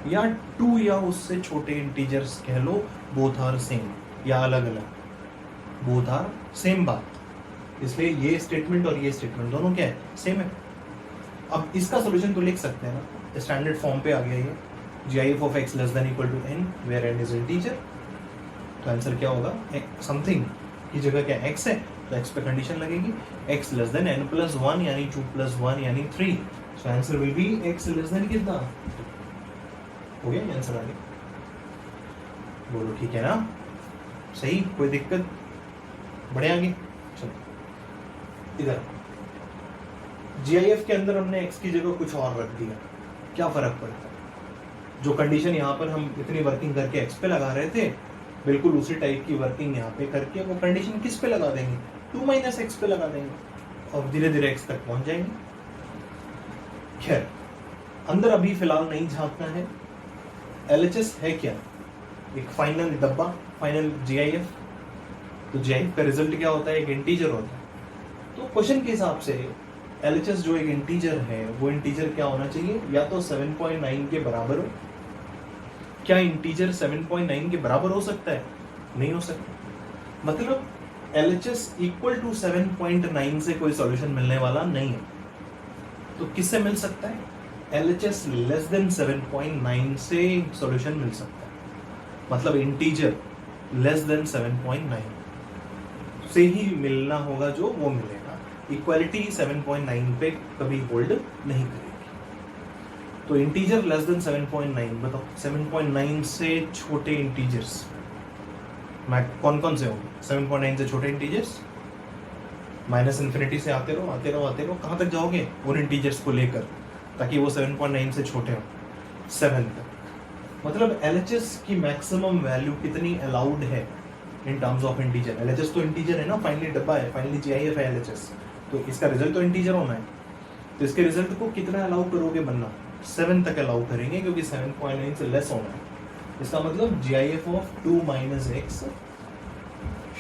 या 2 या उससे छोटे इंटीजर्स कह लो, बोथ आर सेम, या अलग अलग? बोथ आर सेम बात। इसलिए ये स्टेटमेंट और ये स्टेटमेंट दोनों क्या है? सेम है। अब इसका सॉल्यूशन तो लिख सकते हैं ना, स्टैंडर्ड फॉर्म पे आ गया ये, GIF of x less than equal to n where n is integer. तो आंसर क्या होगा? समथिंग की जगह क्या x है, तो x पे कंडीशन लगेगी, x less than n plus 1 यानी 2 प्लस 1 यानी 3। So answer will be x less then कितना? हो गया आंसर आ गया। बोलो ठीक है ना, सही? कोई दिक्कत? बढ़े आगे। चलो इधर GIF के अंदर हमने x की जगह कुछ और रख दिया, क्या फर्क पड़ता है? जो कंडीशन यहाँ पर हम इतनी वर्किंग करके x पे लगा रहे थे, बिल्कुल उसी टाइप की वर्किंग यहाँ पे करके वो कंडीशन किस पे लगा देंगे? 2 - x पे लगा देंगे और धीरे धीरे x तक पहुंच जाएंगे। खैर अंदर अभी फिलहाल नहीं झांकना है। LHS है क्या? एक फाइनल डब्बा, फाइनल GIF। तो GIF का रिजल्ट क्या होता है? एक इंटीजर होता है। तो क्वेश्चन के हिसाब से LHS जो एक इंटीजर है, वो इंटीजर क्या होना चाहिए? या तो 7.9 के बराबर हो। क्या इंटीजर 7.9 के बराबर हो सकता है? नहीं हो सकता। मतलब LHS इक्वल टू 7.9 से कोई सॉल्यूशन मिलने वाला नहीं है। तो किससे मिल सकता है? LHS लेस देन 7.9 से सॉल्यूशन मिल सकता है। मतलब इंटीजर लेस देन 7.9 से ही मिलना होगा, जो वो मिलेगा। इक्वालिटी 7.9 पे कभी होल्ड नहीं करेगी। तो इंटीजर लेस देन 7.9, बताओ 7.9 से छोटे इंटीजर्स कौन कौन से होंगे? 7.9 से छोटे इंटीजर्स माइनस इन्फिनिटी से आते रहो आते रहो आते रहो, कहाँ तक जाओगे उन इंटीजर्स को लेकर, ताकि वो 7.9 से छोटे हो 7 तक। मतलब LHS की मैक्सिमम वैल्यू कितनी अलाउड है in terms of integer. LHS तो इंटीजर है ना, फाइनली डब्बा है, फाइनली GIF है LHS, तो इसका रिजल्ट तो इंटीजर होना है। तो इसके रिजल्ट को कितना अलाउ करोगे बनना, 7 तक अलाउ करेंगे, क्योंकि 7.9 से लेस होना है। इसका मतलब GIF of 2 minus x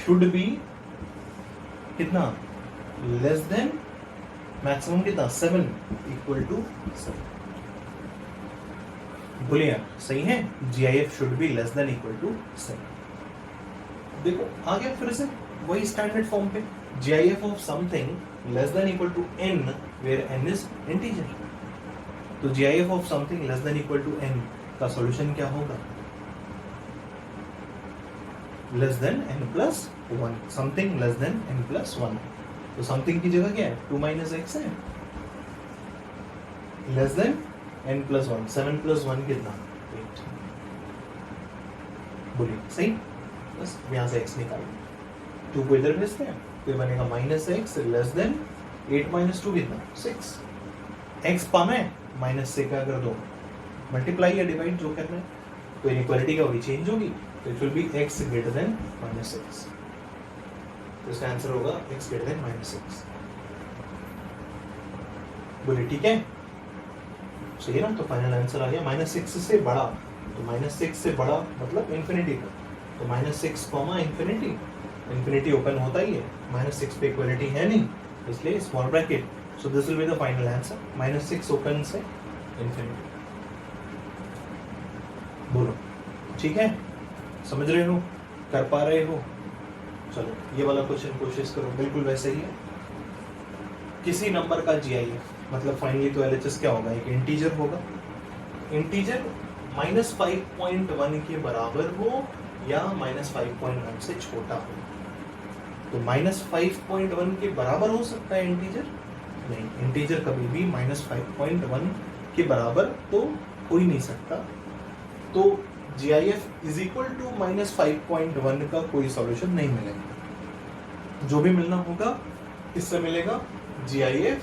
should be कितना, लेस देन मैक्सिमम कितना 7 इक्वल टू 7। बोलिए सही है, GIF should be less than equal to 7। देखो आ गया फिर से वही स्टैंडर्ड फॉर्म पे, GIF of something less than equal to n where n is integer. तो GIF of something less than equal to n का सॉल्यूशन क्या होगा, less than n plus 1, something less than n plus 1। तो समथिंग की जगह क्या है 2 माइनस एक्स है, less than n plus 1, 7 plus 1 कितना 8। बोलिए सही, बस यहाँ से x निकालो, 2 को इधर भेजते हैं तो ये बनेगा minus x less then 8 minus 2 कितना 6। x पाना है, माइनस से क्या कर दो मल्टीप्लाई या डिवाइड जो करना है, तो इनइक्वालिटी का वही चेंज होगी, तो it will be x greater then minus 6। तो इसका आंसर होगा x ग्रेटर देन माइनस 6। बोलिए ठीक है, सही है ना। तो फाइनल आंसर आ गया माइनस 6 से बड़ा, तो माइनस 6 से बड़ा मतलब इंफिनिटी का, तो minus 6 comma infinity, infinity open होता ही है, माइनस 6 पे इक्वलिटी है नहीं, इसलिए small bracket. So this will be the final answer, minus 6 open से इंफिनिटी। बोलो ठीक है, समझ रहे हो, कर पा रहे हो। चलो ये वाला क्वेश्चन कोशिश करो, बिल्कुल वैसे ही है। किसी नंबर का GIF मतलब फाइनली तो LHS क्या होगा, एक इंटीजर होगा, इंटीजर -5.1 के बराबर हो या -5.1 से छोटा हो। तो -5.1 के बराबर हो सकता है इंटीजर, नहीं, इंटीजर कभी भी -5.1 के बराबर तो हो ही नहीं सकता। तो GIF इज इक्वल टू -5.1 का कोई सॉल्यूशन नहीं मिलेगा। जो भी मिलना होगा इससे मिलेगा GIF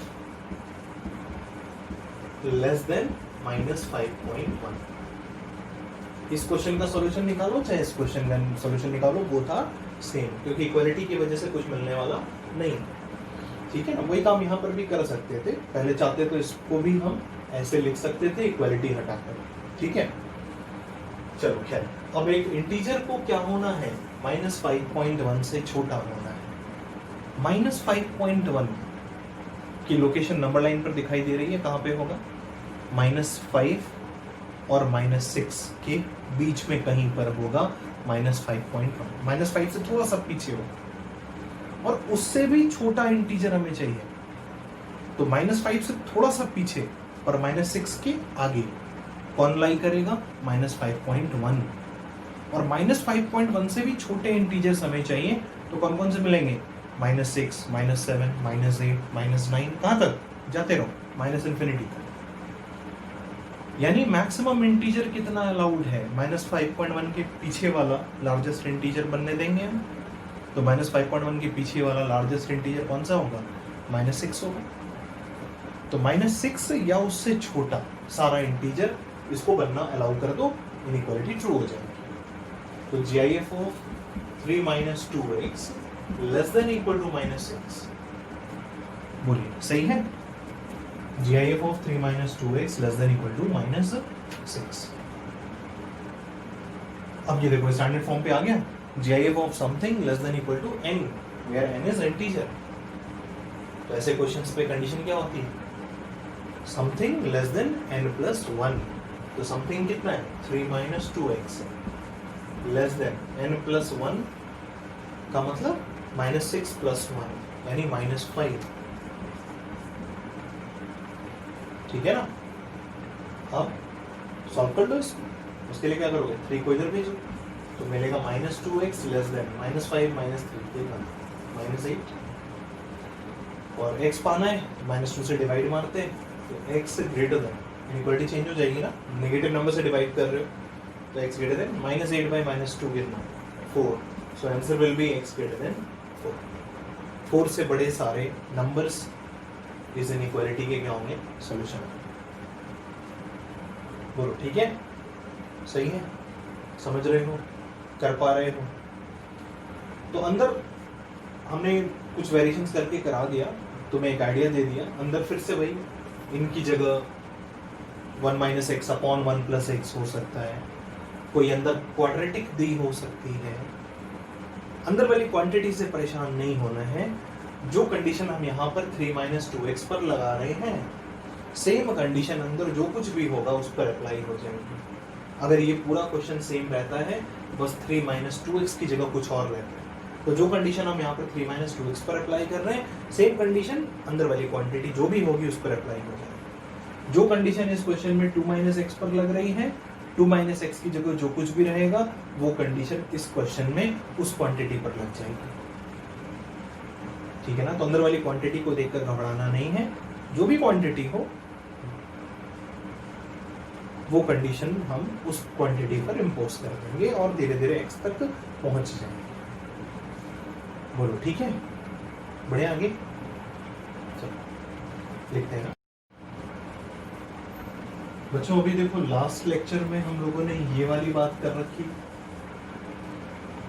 लेस देन -5.1। इस क्वेश्चन का सॉल्यूशन निकालो चाहे इस क्वेश्चन का सॉल्यूशन निकालो, वो था सेम, क्योंकि इक्वालिटी की वजह से कुछ मिलने वाला नहीं। ठीक है ना, वही काम यहाँ पर भी कर सकते थे, पहले चाहते तो इसको भी हम ऐसे लिख सकते थे इक्वालिटी हटाकर। ठीक है, चलो खैर, अब एक इंटीजर को क्या होना है, -5.1 से छोटा होना है। -5.1 की लोकेशन नंबर लाइन पर दिखाई दे रही है, कहाँ पे होगा, -5 और -6 के बीच में कहीं पर होगा -5.1, -5 से थोड़ा सा पीछे होगा, और उससे भी छोटा इंटीजर हमें चाहिए। तो -5 से थोड़ा सा पीछे और -6 के आगे कौन लाई करेगा, -5.1, और -5.1 से भी छोटे इंटीजर्स हमें चाहिए, तो कौन कौन से मिलेंगे, -6, -7, -8, -9, कहाँ तक जाते रहो, माइनस इन्फिनिटी तक। यानी मैक्सिमम इंटीजर कितना अलाउड है, -5.1 के पीछे वाला लार्जेस्ट इंटीजर बनने देंगे हम। तो -5.1 के पीछे वाला लार्जेस्ट इंटीजर कौन सा होगा, -6 होगा। तो -6 या उससे छोटा सारा इंटीजर, इसको बनना अलाउ कर दो, इनइक्वालिटी ट्रू हो जाएगी। तो GIF of 3 - 2x less than equal to -6। बोलिए सही है, GIF of 3 - 2x less than equal to -6। अब ये देखो स्टैंडर्ड फॉर्म पे आ गया, GIF of something less than equal to n where n is integer. तो ऐसे क्वेश्चंस पे कंडीशन क्या होती है, something less than n plus 1। तो समथिंग कितना है, 3 - 2x less than n plus 1 का मतलब -6 प्लस 1 यानी -5। ठीक है ना, अब सॉल्व कर दो इसको। उसके लिए क्या करोगे, 3 को इधर भेजो, तो मिलेगा -2x लेस देन -5 - 3 देखा -8, और x पाना है, -2 से डिवाइड मारते हैं, तो x greater then, inequality change हो जाएगी ना, नेगेटिव नंबर से डिवाइड कर रहे हो, तो x ग्रेटर देन -8 by -2 कितना 4। So answer will be x greater then 4। 4 से बड़े सारे नंबर्स इस इनइक्वालिटी के क्या होंगे, सॉल्यूशन। बोलो ठीक है, सही है, समझ रहे हो, कर पा रहे हो? तो अंदर हमने कुछ वेरिएशंस करके करा दिया, तुम्हें एक आइडिया दे दिया। अंदर फिर से वही, इनकी जगह 1 - x अपॉन 1 + x हो सकता है, कोई अंदर क्वाड्रेटिक दी हो सकती है। अंदर वाली क्वांटिटी से परेशान नहीं होना है। जो कंडीशन हम यहाँ पर 3 - 2x पर लगा रहे हैं, सेम कंडीशन अंदर जो कुछ भी होगा उस पर अप्लाई हो जाएगी। अगर ये पूरा क्वेश्चन सेम रहता है, बस 3 - 2x की जगह कुछ और रहता है, तो जो कंडीशन हम यहाँ पर 3 - 2x पर अप्लाई कर रहे हैं, सेम कंडीशन अंदर वाली क्वांटिटी जो भी होगी उस पर अप्लाई हो जाएगी। जो कंडीशन इस क्वेश्चन में 2 - x पर लग रही है, 2 - x की जगह जो कुछ भी रहेगा वो कंडीशन इस क्वेश्चन में उस क्वांटिटी पर लग जाएगी। ठीक है ना? तो अंदर वाली क्वांटिटी को देखकर घबराना नहीं है, जो भी क्वांटिटी हो वो कंडीशन हम उस क्वांटिटी पर इंपोज कर देंगे और धीरे धीरे x तक पहुंच जाएंगे। बोलो ठीक है, बढ़े आगे, चलो लिखते हैं। बच्चों अभी देखो, लास्ट लेक्चर में हम लोगों ने ये वाली बात कर रखी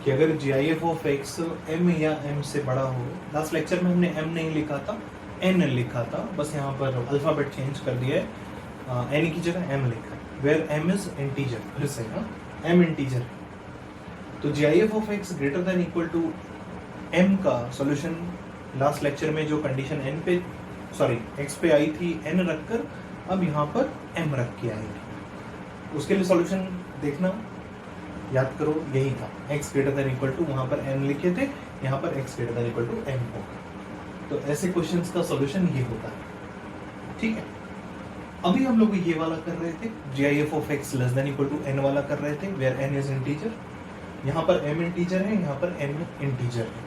कि अगर GIF ऑफ x m या m से बड़ा हो। लास्ट लेक्चर में हमने m नहीं लिखा था, n लिखा था, बस यहाँ पर अल्फाबेट चेंज कर दिया है, n की जगह m लिखा है, वेयर m इज इंटीजर। फिर से m इंटीजर है, तो GIF of x greater than equal to m का सॉल्यूशन लास्ट लेक्चर में जो कंडीशन x पे आई थी, n रखकर अब यहाँ पर m रख के आएगी। उसके लिए सॉल्यूशन देखना, याद करो, यही था, x greater than equal to, वहां पर n लिखे थे, यहाँ पर x greater than equal to m होगा। तो ऐसे क्वेश्चंस का सॉल्यूशन ये होता है। ठीक है, अभी हम लोग ये वाला कर रहे थे, GIF of x less than equal to n वाला कर रहे थे, वेयर n इज इंटीजर। यहाँ पर m इंटीजर है, यहाँ पर n इंटीजर है।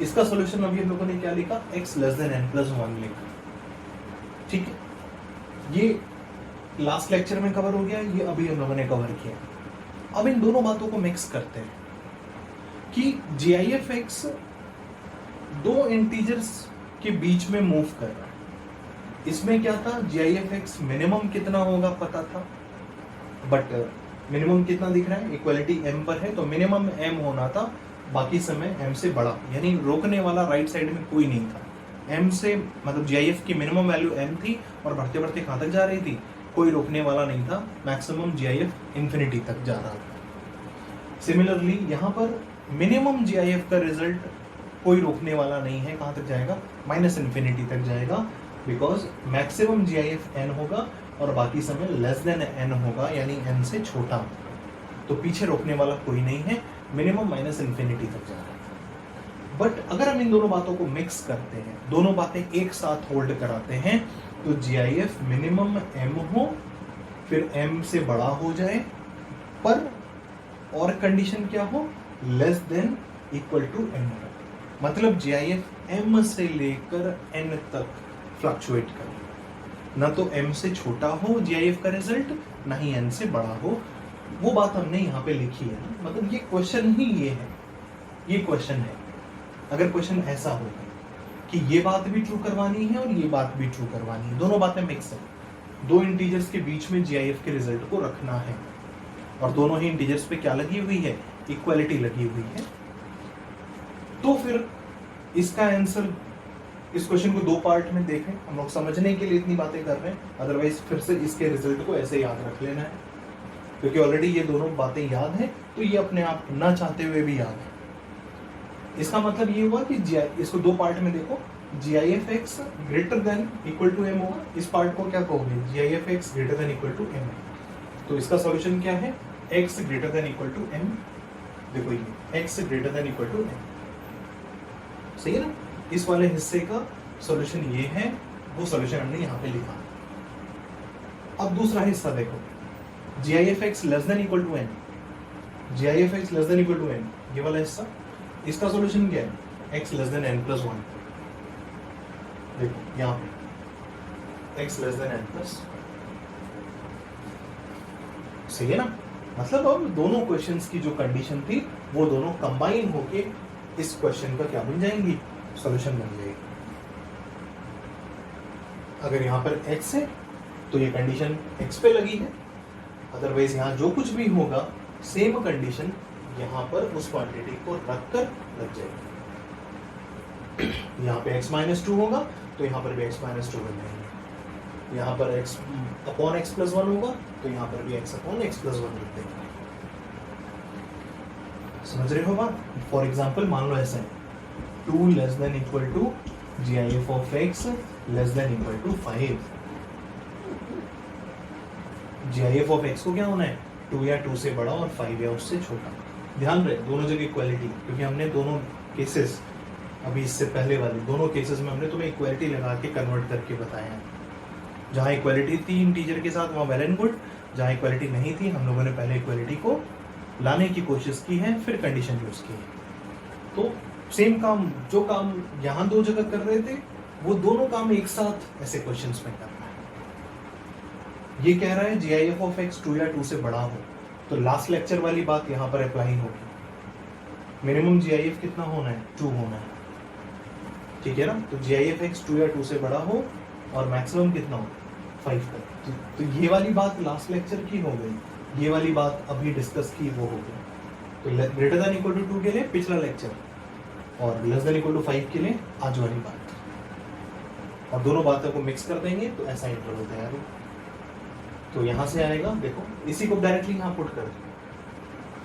इसका सॉल्यूशन अभी हम लोगों ने क्या लिखा, x लेस देन n + 1 लिखा। ठीक है, ये लास्ट लेक्चर में कवर हो गया, ये अभी हम लोगों ने कवर किया। अब इन दोनों बातों को मिक्स करते हैं कि GIF x दो इंटीजर्स के बीच में मूव कर रहा है। इसमें क्या था, GIF x मिनिमम कितना होगा पता था, बट मिनिमम कितना दिख रहा है, इक्वालिटी m पर है, तो मिनिमम m होना था, बाकी समय m से बड़ा, यानी रोकने वाला राइट साइड में कोई नहीं था। m से मतलब GIF की मिनिमम वैल्यू m थी और बढ़ते बढ़ते कहाँ तक जा रही थी, कोई रोकने वाला नहीं था, मैक्सिमम GIF इंफिनिटी तक जा रहा था। सिमिलरली यहाँ पर मिनिमम GIF का रिजल्ट कोई रोकने वाला नहीं है, कहाँ तक जाएगा, -इंफिनिटी तक जाएगा, बिकॉज मैक्सिमम GIF n होगा और बाकी समय लेस देन n होगा, यानी n से छोटा होगा। तो पीछे रोकने वाला कोई नहीं है, मिनिमम -इंफिनिटी तक जा रहा है। बट अगर हम इन दोनों बातों को मिक्स करते हैं, दोनों बातें एक साथ होल्ड कराते हैं, तो GIF मिनिमम m हो, फिर m से बड़ा हो जाए, पर और कंडीशन क्या हो, less than equal to n। मतलब GIF m से लेकर n तक फ्लक्चुएट करे, ना तो m से छोटा हो GIF का रिजल्ट, ना ही n से बड़ा हो। वो बात हमने यहाँ पे लिखी है ना, मतलब ये क्वेश्चन ही ये है, ये क्वेश्चन है। अगर क्वेश्चन ऐसा होगा कि ये बात भी ट्रू करवानी है और ये बात भी ट्रू करवानी है, दोनों बातें मिक्स है, दो इंटीजर्स के बीच में GIF के रिजल्ट को रखना है, और दोनों ही इंटीजर्स पे क्या लगी हुई है, इक्वालिटी लगी हुई है, तो फिर इसका आंसर, इस क्वेश्चन को दो पार्ट में देखें, हम लोग समझने के लिए इतनी बातें कर रहे हैं, अदरवाइज फिर से इसके रिजल्ट को ऐसे याद रख लेना है, क्योंकि ऑलरेडी ये दोनों बातें याद है, तो ये अपने आप ना चाहते हुए भी याद है। इसका मतलब ये हुआ कि इसको दो पार्ट में देखो, GIF x greater than equal to m होगा, इस पार्ट को क्या कहोगे, GIF x greater than equal to m। तो इसका सॉल्यूशन क्या है, x greater than equal to m। देखो ये x greater than equal to m, सही है ना। इस वाले हिस्से का सॉल्यूशन ये है, वो सॉल्यूशन हमने यहाँ पे लिखा। अब दूसरा हिस्सा देखो, GIF x less than equal to n, GIF x less than equal to n, ये वाला हिस्सा, इसका सॉल्यूशन क्या है, x लेस देन n + 1। देखो यहाँ पे x लेस देन n +, सही है ना। मतलब अब दोनों क्वेश्चंस की जो कंडीशन थी वो दोनों कंबाइन होके इस क्वेश्चन का क्या बन जाएंगी, सॉल्यूशन बन जाएगी। अगर यहाँ पर x है तो ये कंडीशन x पे लगी है, अदरवाइज यहाँ जो कुछ भी होगा सेम कंडीशन यहाँ पर उस क्वांटिटी को रखकर लग जाएगी। यहाँ पे x-2 होगा तो यहाँ पर भी x-2 बन जाएंगे। यहाँ पर x अपॉन x+1 होगा तो यहाँ पर भी x अपॉन x+1 लिख देंगे। समझ रहे हो बात? फॉर एग्जाम्पल मान लो ऐसा है 2 <= GIF of x <= 5। GIF of x को क्या होना है? 2 या 2 से बड़ा और 5 या उससे छोटा। ध्यान रहे दोनों जगह इक्वालिटी, क्योंकि हमने दोनों केसेस अभी इससे पहले वाले दोनों केसेस में हमने तुम्हें इक्वालिटी लगा के कन्वर्ट करके बताया है। जहाँ इक्वालिटी थी इंटीजर के साथ वहाँ वेल एंड गुड, जहाँ इक्वालिटी नहीं थी हम लोगों ने पहले इक्वालिटी को लाने की कोशिश की है, फिर कंडीशन यूज की है। तो सेम काम, जो काम यहाँ दो जगह कर रहे थे वो दोनों काम एक साथ ऐसे क्वेश्चंस में करना है। ये कह रहा है GIF of x 2 या 2 से बड़ा हो, तो लास्ट लेक्चर वाली बात यहाँ पर अप्लाई होगी। मिनिमम GIF कितना होना है? 2 होना है, ठीक है ना? तो GIF x 2 या 2 से बड़ा हो और मैक्सिमम कितना हो? 5 तक। तो ये वाली बात लास्ट लेक्चर की हो गई, ये वाली बात अभी डिस्कस की वो हो गई। तो ग्रेटर देन इक्वल टू 2 के लिए पिछला लेक्चर और लेस देन इक्वल टू 5 के लिए आज वाली बात, और दोनों बातों को मिक्स कर देंगे तो ऐसा इंटरवल तैयार हो। तो यहाँ से आएगा, देखो इसी को डायरेक्टली यहाँ पुट कर दो,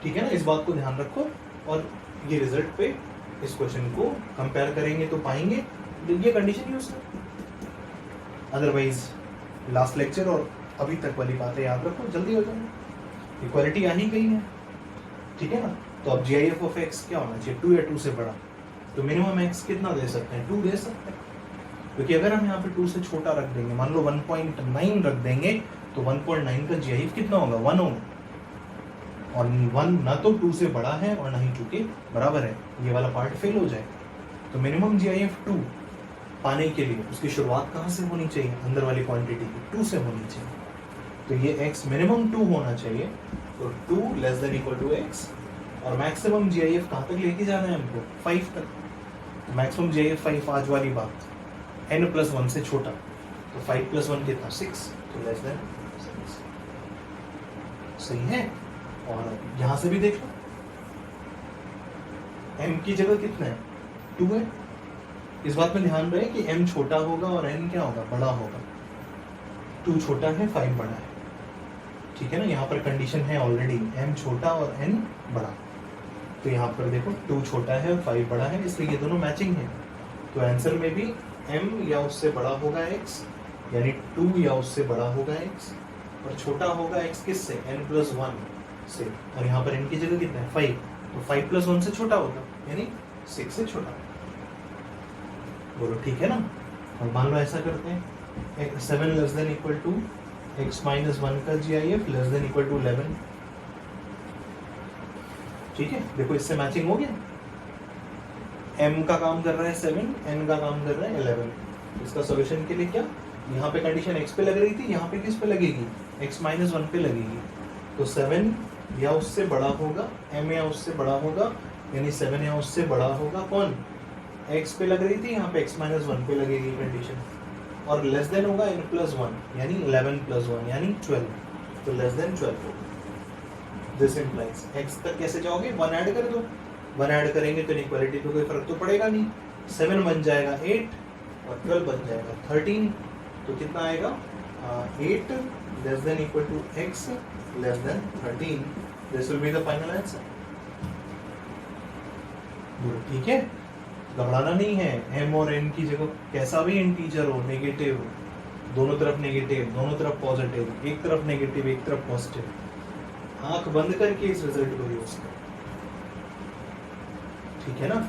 ठीक है ना? इस बात को ध्यान रखो और ये रिजल्ट पे इस क्वेश्चन को कंपेयर करेंगे तो पाएंगे ये कंडीशन यूज कर। अदरवाइज लास्ट लेक्चर और अभी तक वाली बातें याद रखो, जल्दी हो जाएंगे। इक्वालिटी आ ही गई है, ठीक है ना? तो अब GIF of x क्या होना चाहिए? 2 या 2 से बड़ा। तो मिनिमम x कितना दे सकते हैं? 2 दे सकते हैं, क्योंकि अगर हम यहाँ पे 2 से छोटा रख देंगे, मान लो 1.9 रख देंगे, तो 1.9 का GIF कितना होगा? 1 होगा, और 1 ना तो 2 से बड़ा है और ना ही 2 के बराबर है, ये वाला पार्ट फेल हो जाएगा। तो मिनिमम GIF 2 पाने के लिए उसकी शुरुआत कहाँ से होनी चाहिए? अंदर वाली क्वांटिटी की 2 से होनी चाहिए। तो ये x मिनिमम 2 होना चाहिए, तो 2 <= x, और मैक्सिमम GIF कहाँ तक लेके जाना है हमको? 5 तक। तो मैक्सिमम GIF 5, आज वाली बात n+1 से छोटा, तो 5+1 कितना? 6, तो <= 6। सही है? और यहाँ से भी देख लो, m की जगह कितना है? 2 है। इस बात में ध्यान रहे कि m छोटा होगा और n क्या होगा? बड़ा होगा। 2 छोटा है, 5 बड़ा है, ठीक है ना? यहाँ पर कंडीशन है ऑलरेडी, m छोटा और n बड़ा। तो यहाँ पर देखो 2 छोटा है और 5 बड़ा है, इसलिए ये दोनों मैचिंग है। तो आंसर में भी m या उससे बड़ा होगा x, यानी 2 या उससे बड़ा होगा x, और छोटा होगा x किससे? n+1 से, और यहाँ पर n की जगह कितना है? 5, तो 5+1 से छोटा होगा, यानी 6 से छोटा। बोलो ठीक है ना? और मान लो ऐसा करते हैं 7 <= x-1 का GIF <= 11। ठीक है, देखो इससे मैचिंग हो गया। m का काम कर रहा है 7, n का काम कर रहा है 11। इसका सॉल्यूशन के लिए क्या? यहाँ पे कंडीशन x पे लग रही थी, यहाँ पे किस पे लगेगी? x-1 पे लगेगी। तो 7 या उससे बड़ा होगा, m या उससे बड़ा होगा, यानी 7 या उससे बड़ा होगा कौन? x पे लग रही थी, यहाँ पे x-1 पे लगेगी कंडीशन, और लेस देन होगा n+1, यानी 11+1 यानी 12, तो <= 12 होगा। दिस इम्प्लाइज x तक कैसे जाओगे? 1 ऐड कर दो, 1 ऐड करेंगे तो इक्वालिटी पे कोई फर्क तो पड़ेगा नहीं। 7 बन जाएगा 8 और 12 बन जाएगा 13, तो कितना आएगा? 8 <= x <= 13। This will be the final answer. ठीक है, घबराना नहीं है। m और n की जगह कैसा भी इंटीजर हो, नेगेटिव, दोनों तरफ नेगेटिव, दोनों तरफ पॉजिटिव, एक तरफ नेगेटिव एक तरफ पॉजिटिव, आंख बंद करके इस रिजल्ट को यूज करो। ठीक है ना?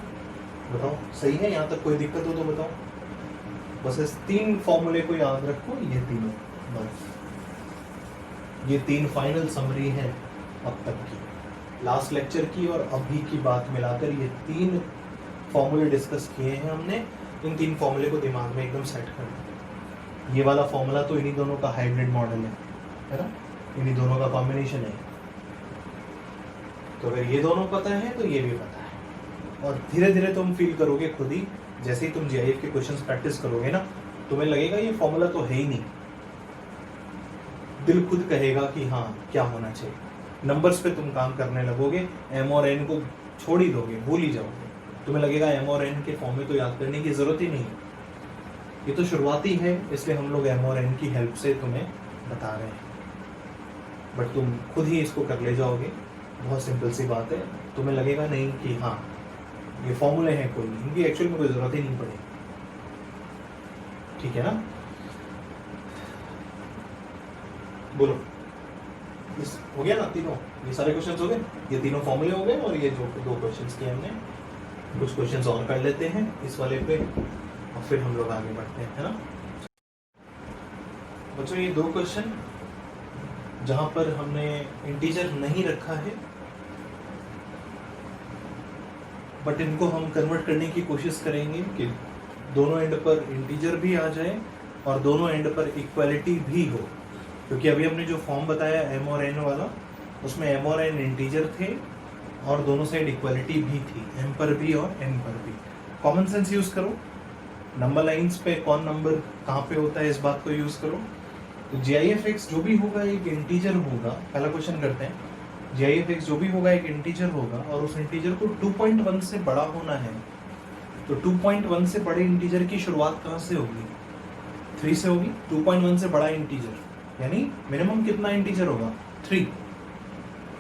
बताओ सही है? यहाँ तक कोई दिक्कत हो तो बताओ। बस इस 3 फॉर्मूले को याद रखो, ये तीनों, बस ये 3 फाइनल समरी है अब तक की, लास्ट लेक्चर की और अभी की बात मिलाकर ये 3 फॉर्मूले डिस्कस किए हैं हमने। इन 3 फॉर्मूले को दिमाग में एकदम सेट करना। ये वाला फॉर्मूला तो इन्हीं दोनों का हाइब्रिड मॉडल है ना? इन्हीं दोनों का कॉम्बिनेशन है। तो अगर ये दोनों पता है तो ये भी पता है, और धीरे धीरे तुम फील करोगे खुद ही, जैसे ही तुम जीआईएफ के क्वेश्चंस प्रैक्टिस करोगे ना, तुम्हें लगेगा ये फॉर्मूला तो है ही नहीं, दिल खुद कहेगा कि हाँ क्या होना चाहिए। नंबर्स पे तुम काम करने लगोगे, एम और एन को छोड़ ही दोगे, भूल ही जाओगे, तुम्हें लगेगा एम और एन के फॉर्म में तो याद करने की जरूरत ही नहीं है, ये तो शुरुआती है, इसलिए हम लोग एम और एन की हेल्प से तुम्हें बता रहे हैं। बट तुम खुद ही इसको कर ले जाओगे, बहुत सिंपल सी बात है, तुम्हें लगेगा नहीं कि हाँ ये फॉर्मूले हैं कोई, इनकी एक्चुअल में कोई जरूरत ही नहीं पड़ेगी। ठीक है ना, बोलो, इस हो गया ना तीनों, ये सारे क्वेश्चंस हो गए, ये तीनों फॉर्मूले हो गए, और ये जो दो क्वेश्चंस किए हमने, कुछ क्वेश्चंस और कर लेते हैं इस वाले पे और फिर हम लोग आगे बढ़ते हैं, है ना बच्चों। ये दो क्वेश्चन जहां पर हमने इंटीजर नहीं रखा है, बट इनको हम कन्वर्ट करने की कोशिश करेंगे कि दोनों एंड पर इंटीजर भी आ जाए और दोनों एंड पर इक्वालिटी भी हो, क्योंकि अभी हमने जो फॉर्म बताया एम और एन वाला, उसमें एम और एन इंटीजर थे और दोनों साइड इक्वालिटी भी थी, एम पर भी और एन पर भी। कॉमन सेंस यूज करो, नंबर लाइंस पे कौन नंबर कहाँ पे होता है इस बात को यूज करो। तो GIF-X जो भी होगा एक इंटीजर होगा, पहला क्वेश्चन करते हैं। GIF-X जो भी होगा एक इंटीजर होगा और उस इंटीजर को 2.1 से बड़ा होना है, तो 2.1 से बड़े इंटीजर की शुरुआत कहाँ से होगी? 3 से होगी। 2.1 से बड़ा इंटीजर यानी मिनिमम कितना इंटीजर होगा? 3।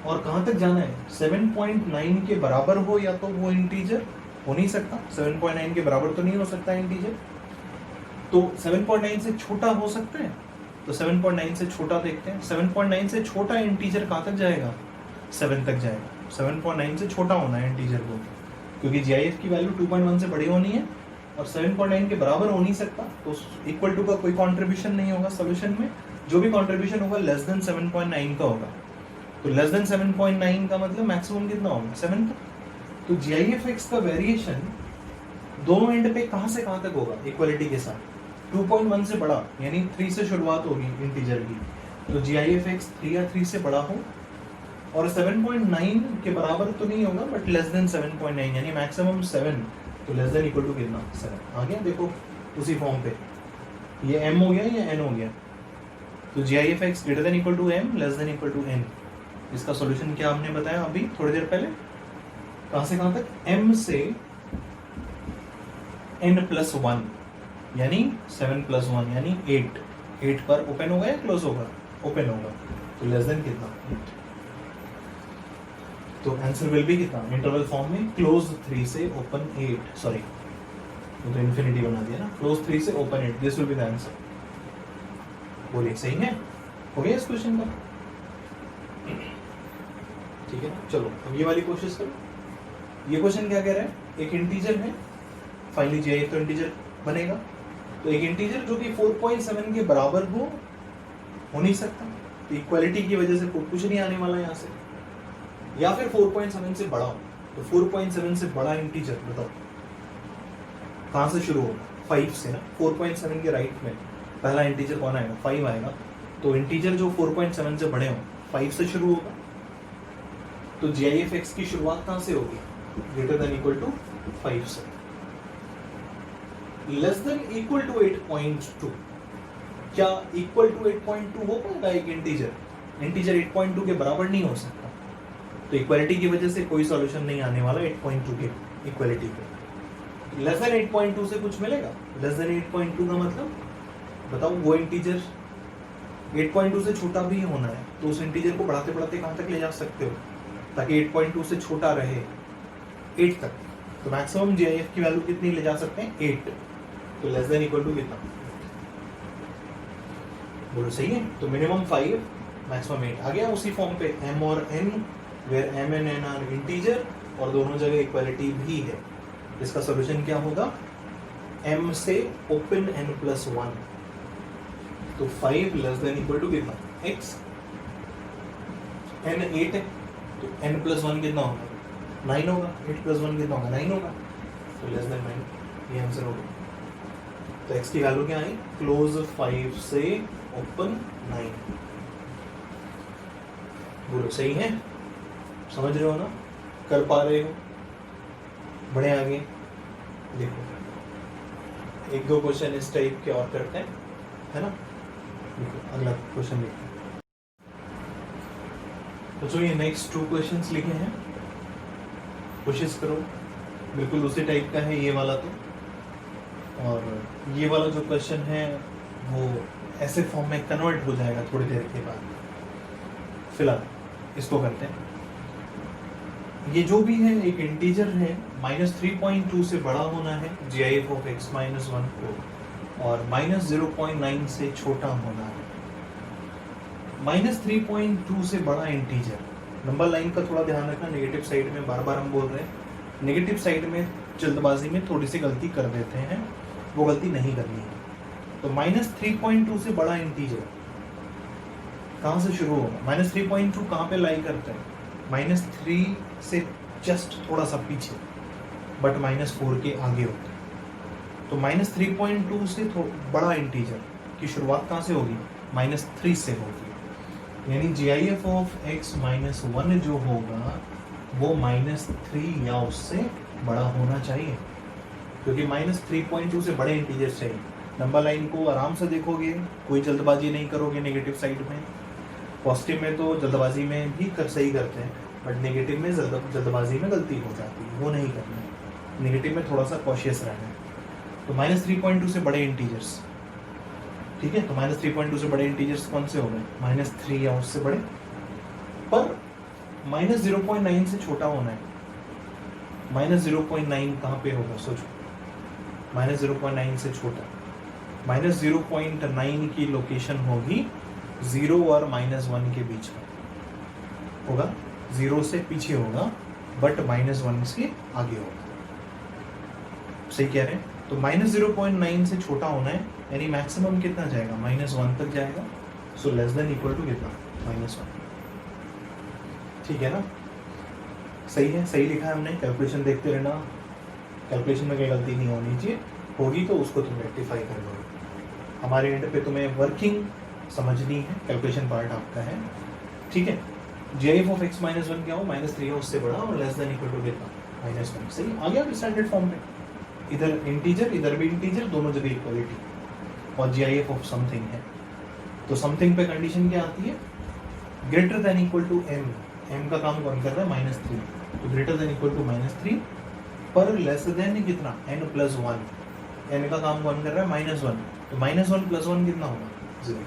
और कहाँ तक जाना है? 7.9 के बराबर हो या तो वो इंटीजर हो नहीं सकता, 7.9 के बराबर तो नहीं हो सकता इंटीजर, तो 7.9 से छोटा हो सकता है, तो 7.9 से छोटा देखते हैं। 7.9 से छोटा इंटीजर कहाँ तक जाएगा? 7 तक जाएगा। 7.9 से छोटा होना है इंटीजर को, क्योंकि GIF की वैल्यू 2.1 से बड़ी होनी है और 7.9 के बराबर हो नहीं सकता, तो इक्वल टू का कोई कॉन्ट्रीब्यूशन नहीं होगा सोल्यूशन में, जो भी कॉन्ट्रीब्यूशन होगा लेस देन 7.9 का होगा। तो लेस देन 7.9 का मतलब मैक्सिमम कितना होगा? 7 तक। तो GIF-X का वेरिएशन दोनों एंड पे कहां से कहां तक होगा इक्वलिटी के साथ? 2.1 से बड़ा यानी 3 से शुरुआत होगी इंटीजर की, तो GIF-X 3 या 3 से बड़ा हो, और 7.9 के बराबर तो नहीं होगा बट लेस देन 7.9 यानी मैक्सिमम 7, तो लेस देन इक्वल टू कितना? 7 आ गया। देखो उसी फॉर्म पे ये m हो गया या n हो गया, तो GIF-X greater than equal to m less than equal to n। इसका सॉल्यूशन क्या हमने बताया अभी थोड़ी देर पहले, कहां से कहां तक? m से n+1 यानी 7+1 यानी 8। 8 पर ओपन होगा या क्लोज होगा? ओपन होगा, तो लेस देन कितना? 8। तो आंसर विल बी कितना? इंटरवल फॉर्म में क्लोज 3 से ओपन 8, सॉरी तो इंफिनिटी बना दिया ना, क्लोज 3 से open 8, this will be the answer. बोलिए सही है? हो गया इस क्वेश्चन का? ठीक है, चलो अब ये वाली कोशिश करो। ये क्वेश्चन क्या कह रहा है? एक इंटीजर है, फाइनली GIF तो इंटीजर बनेगा, तो एक इंटीजर जो कि 4.7 के बराबर हो नहीं सकता, तो इक्वालिटी की वजह से कुछ नहीं आने वाला यहाँ से, या फिर 4.7 से बड़ा हो, तो 4.7 से बड़ा इंटीजर बताओ कहां से शुरू होगा? 5 से ना, 4.7 के राइट में पहला इंटीजर कौन आएगा? 5 आएगा, तो इंटीजर जो 4.7 से बड़े हो 5 से शुरू होगा, तो GIF-X की शुरुआत कहां से होगी? ग्रेटर देन इक्वल टू 5 से। लेस देन इक्वल टू 8.2, क्या इक्वल टू 8.2 हो पाएगा एक इंटीजर? इंटीजर 8.2 के बराबर नहीं हो सकता, तो इक्वालिटी की वजह से कोई सॉल्यूशन नहीं आने वाला 8.2 के इक्वालिटी पे। लेस देन 8.2 से कुछ मिलेगा? लेस देन 8.2 का मतलब बताओ, वो इंटीजर 8.2 से छोटा भी होना है, तो उस इंटीजर को बढ़ाते बढ़ाते कहां तक ले जा सकते हो ताकि 8.2 से छोटा रहे? 8 तक। तो मैक्सिमम GIF की वैल्यू कितनी ले जा सकते हैं? 8। तो लेस देन इक्वल टू कितना? बोलो सही है? तो मिनिमम 5, मैक्सिमम 8 आ गया उसी फॉर्म पे, m और n where m and n are integer और दोनों जगह इक्वालिटी भी है। इसका सॉल्यूशन क्या होगा? m से ओपन n+1, तो 5 लेस देन इक्वल टू कितना? x। n 8 है, तो n+1 कितना होगा? 9 होगा। 8+1 कितना होगा? 9 होगा, तो लेस देन 9, ये आंसर होगा। तो x की वैल्यू क्या आई? क्लोज 5 से ओपन 9। बोलो सही है? समझ रहे हो ना? कर पा रहे हो? बढ़े आगे, देखो एक दो क्वेश्चन इस टाइप के और करते हैं, है ना। देखो अगला क्वेश्चन देखते हैं। तो जो ये नेक्स्ट 2 क्वेश्चंस लिखे हैं, कोशिश करो बिल्कुल उसी टाइप का है ये वाला तो, और ये वाला जो क्वेश्चन है वो ऐसे फॉर्म में कन्वर्ट हो जाएगा थोड़ी देर के बाद। फिलहाल इसको करते हैं। ये जो भी है एक इंटीजर है, -3.2 से बड़ा होना है GIF ऑफ x -1 को, और -0.9 से छोटा होना है। -3.2 से बड़ा इंटीजर, नंबर लाइन का थोड़ा ध्यान रखना, नेगेटिव साइड में बार बार हम बोल रहे हैं, नेगेटिव साइड में जल्दबाजी में थोड़ी सी गलती कर देते हैं, वो गलती नहीं करनी है। तो -3.2 से बड़ा इंटीजर कहाँ से शुरू होगा? -3.2 कहाँ पे लाई करता है? -3 से जस्ट थोड़ा सा पीछे, बट -4 के आगे होता है। तो -3.2 से बड़ा इंटीजर की शुरुआत कहाँ से होगी? -3 से होगी। यानी GIF ऑफ x -1 जो होगा वो -3 या उससे बड़ा होना चाहिए, क्योंकि -3.2 से बड़े इंटीजर चाहिए। नंबर लाइन को आराम से देखोगे, कोई जल्दबाजी नहीं करोगे। नेगेटिव साइड में, पॉजिटिव में तो जल्दबाजी में भी सही करते हैं, बट नेगेटिव में जल्दबाजी में गलती हो जाती है, वो नहीं करना है। नेगेटिव में थोड़ा सा कॉशियस रहना है। तो -3.2 से बड़े इंटीजर्स, ठीक है। तो -3.2 से बड़े इंटीजर्स कौन से हो गए? -3 या उससे बड़े, पर -0.9 से छोटा होना है। -0.9 कहाँ पे होगा सोचो? -0.9 से छोटा, -0.9 की लोकेशन होगी 0 और -1 के बीच में होगा, 0 से पीछे होगा, बट -1 से आगे होगा। सही कह रहे हैं? तो -0.9 से छोटा होना है, यानी मैक्सिमम कितना जाएगा? -1 तक जाएगा। So less than equal to कितना? -1। ठीक है ना? सही है, सही लिखा है हमने। कैलकुलेशन देखते रहना, कैलकुलेशन में कोई गलती नहीं होनी चाहिए, होगी तो उसको तुम रेक्टिफाई कर लो। हमारे एंड पे तुम्हें वर्किंग समझनी है, कैलकुलेशन पार्ट आपका है, ठीक है। GIF ऑफ x -1 क्या हो? -3 है उससे बड़ा, और लेस देन इक्वल टू कितना? -1। सही आ गया स्टैंडर्ड फॉर्म में। इधर इंटीजर, इधर भी इंटीजर, दोनों जगह इक्वलिटी, और GIF ऑफ समथिंग है। तो समथिंग पे कंडीशन क्या आती है? Greater than equal to m। m का काम कौन कर रहा है? -3। तो ग्रेटर देन इक्वल टू -3 पर लेस देन कितना? n+1। n का काम कौन कर रहा है? -1। तो -1 + 1 कितना होगा? 0।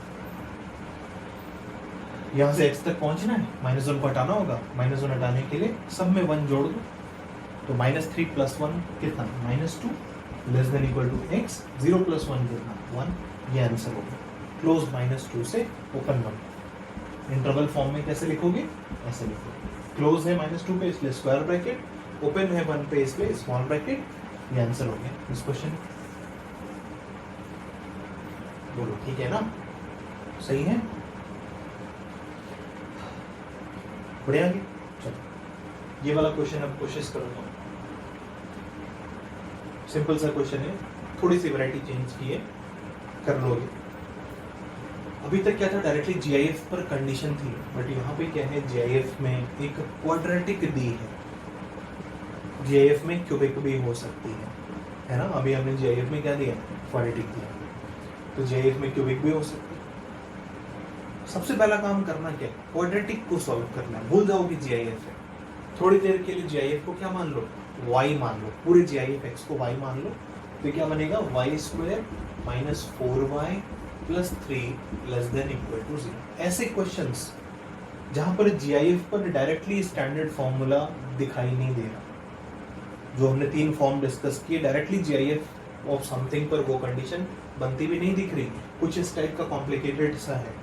यहाँ से x तक पहुंचना है, -1 को हटाना होगा। -1 हटाने के लिए सब में 1 जोड़ दो, तो -3 + 1 कितना? -2, less than equal to x। 0 + 1 कितना? 1। ये आंसर होगा। क्लोज -2 से ओपन 1। इंटरवल फॉर्म में कैसे लिखोगे? ऐसे लिखोगे। क्लोज है -2 पे, इसलिए स्क्वायर ब्रैकेट, ओपन है 1 पे, इसलिए स्मॉल ब्रैकेट। ये आंसर हो गया इस क्वेश्चन। बोलो ठीक है ना? सही है? बढ़िया आगे चलो। ये वाला क्वेश्चन अब कोशिश करो तो सिंपल सा क्वेश्चन है, थोड़ी सी वैरायटी चेंज की है, कर लोगे। अभी तक क्या था? डायरेक्टली GIF पर कंडीशन थी, बट यहाँ पे क्या है? GIF में एक क्वाड्रेटिक दी है, GIF में क्यूबिक भी हो सकती है ना। अभी हमने GIF में क्या दिया? क्वाड्रेटिक दिया, तो GIF में क्यूबिक भी हो सकती है। सबसे पहला काम करना क्या? क्वाड्रेटिक को सॉल्व करना है। भूल जाओ कि GIF है, थोड़ी देर के लिए GIF को क्या मान लो? y मान लो। पूरे GIF x को y मान लो, तो क्या बनेगा? y² - 4y + 3 ≤ 0। ऐसे क्वेश्चंस जहां पर GIF पर डायरेक्टली स्टैंडर्ड फॉर्मूला दिखाई नहीं दे रहा, जो हमने 3 फॉर्म डिस्कस किए, डायरेक्टली GIF ऑफ समथिंग पर वो कंडीशन बनती भी नहीं दिख रही, कुछ इस टाइप का कॉम्प्लिकेटेड सा है,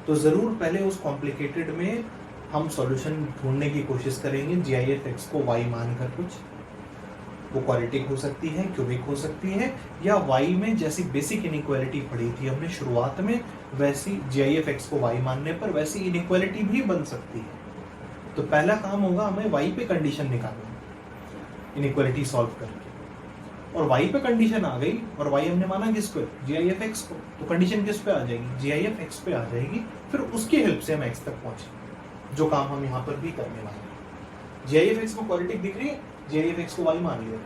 तो जरूर पहले उस कॉम्प्लिकेटेड में हम सॉल्यूशन ढूंढने की कोशिश करेंगे। GIF x को y मानकर, कुछ वो क्वाड्रेटिक हो सकती है, क्यूबिक हो सकती है, या y में जैसी बेसिक इनइक्वालिटी पढ़ी थी हमने शुरुआत में, वैसी GIF x को y मानने पर वैसी इनइक्वालिटी भी बन सकती है। तो पहला काम होगा हमें y पे कंडीशन निकालना, इनइक्वालिटी सॉल्व करके, और y पे कंडीशन आ गई, और y हमने माना किसको? GIF x को, तो कंडीशन किस पे आ जाएगी? GIF x पे आ जाएगी। फिर उसकी हेल्प से हम x तक पहुंचे, जो काम हम यहाँ पर भी करने वाले हैं। GIF x को क्वाड्रेटिक दिख रही है, GIF(x) को y मान लिया।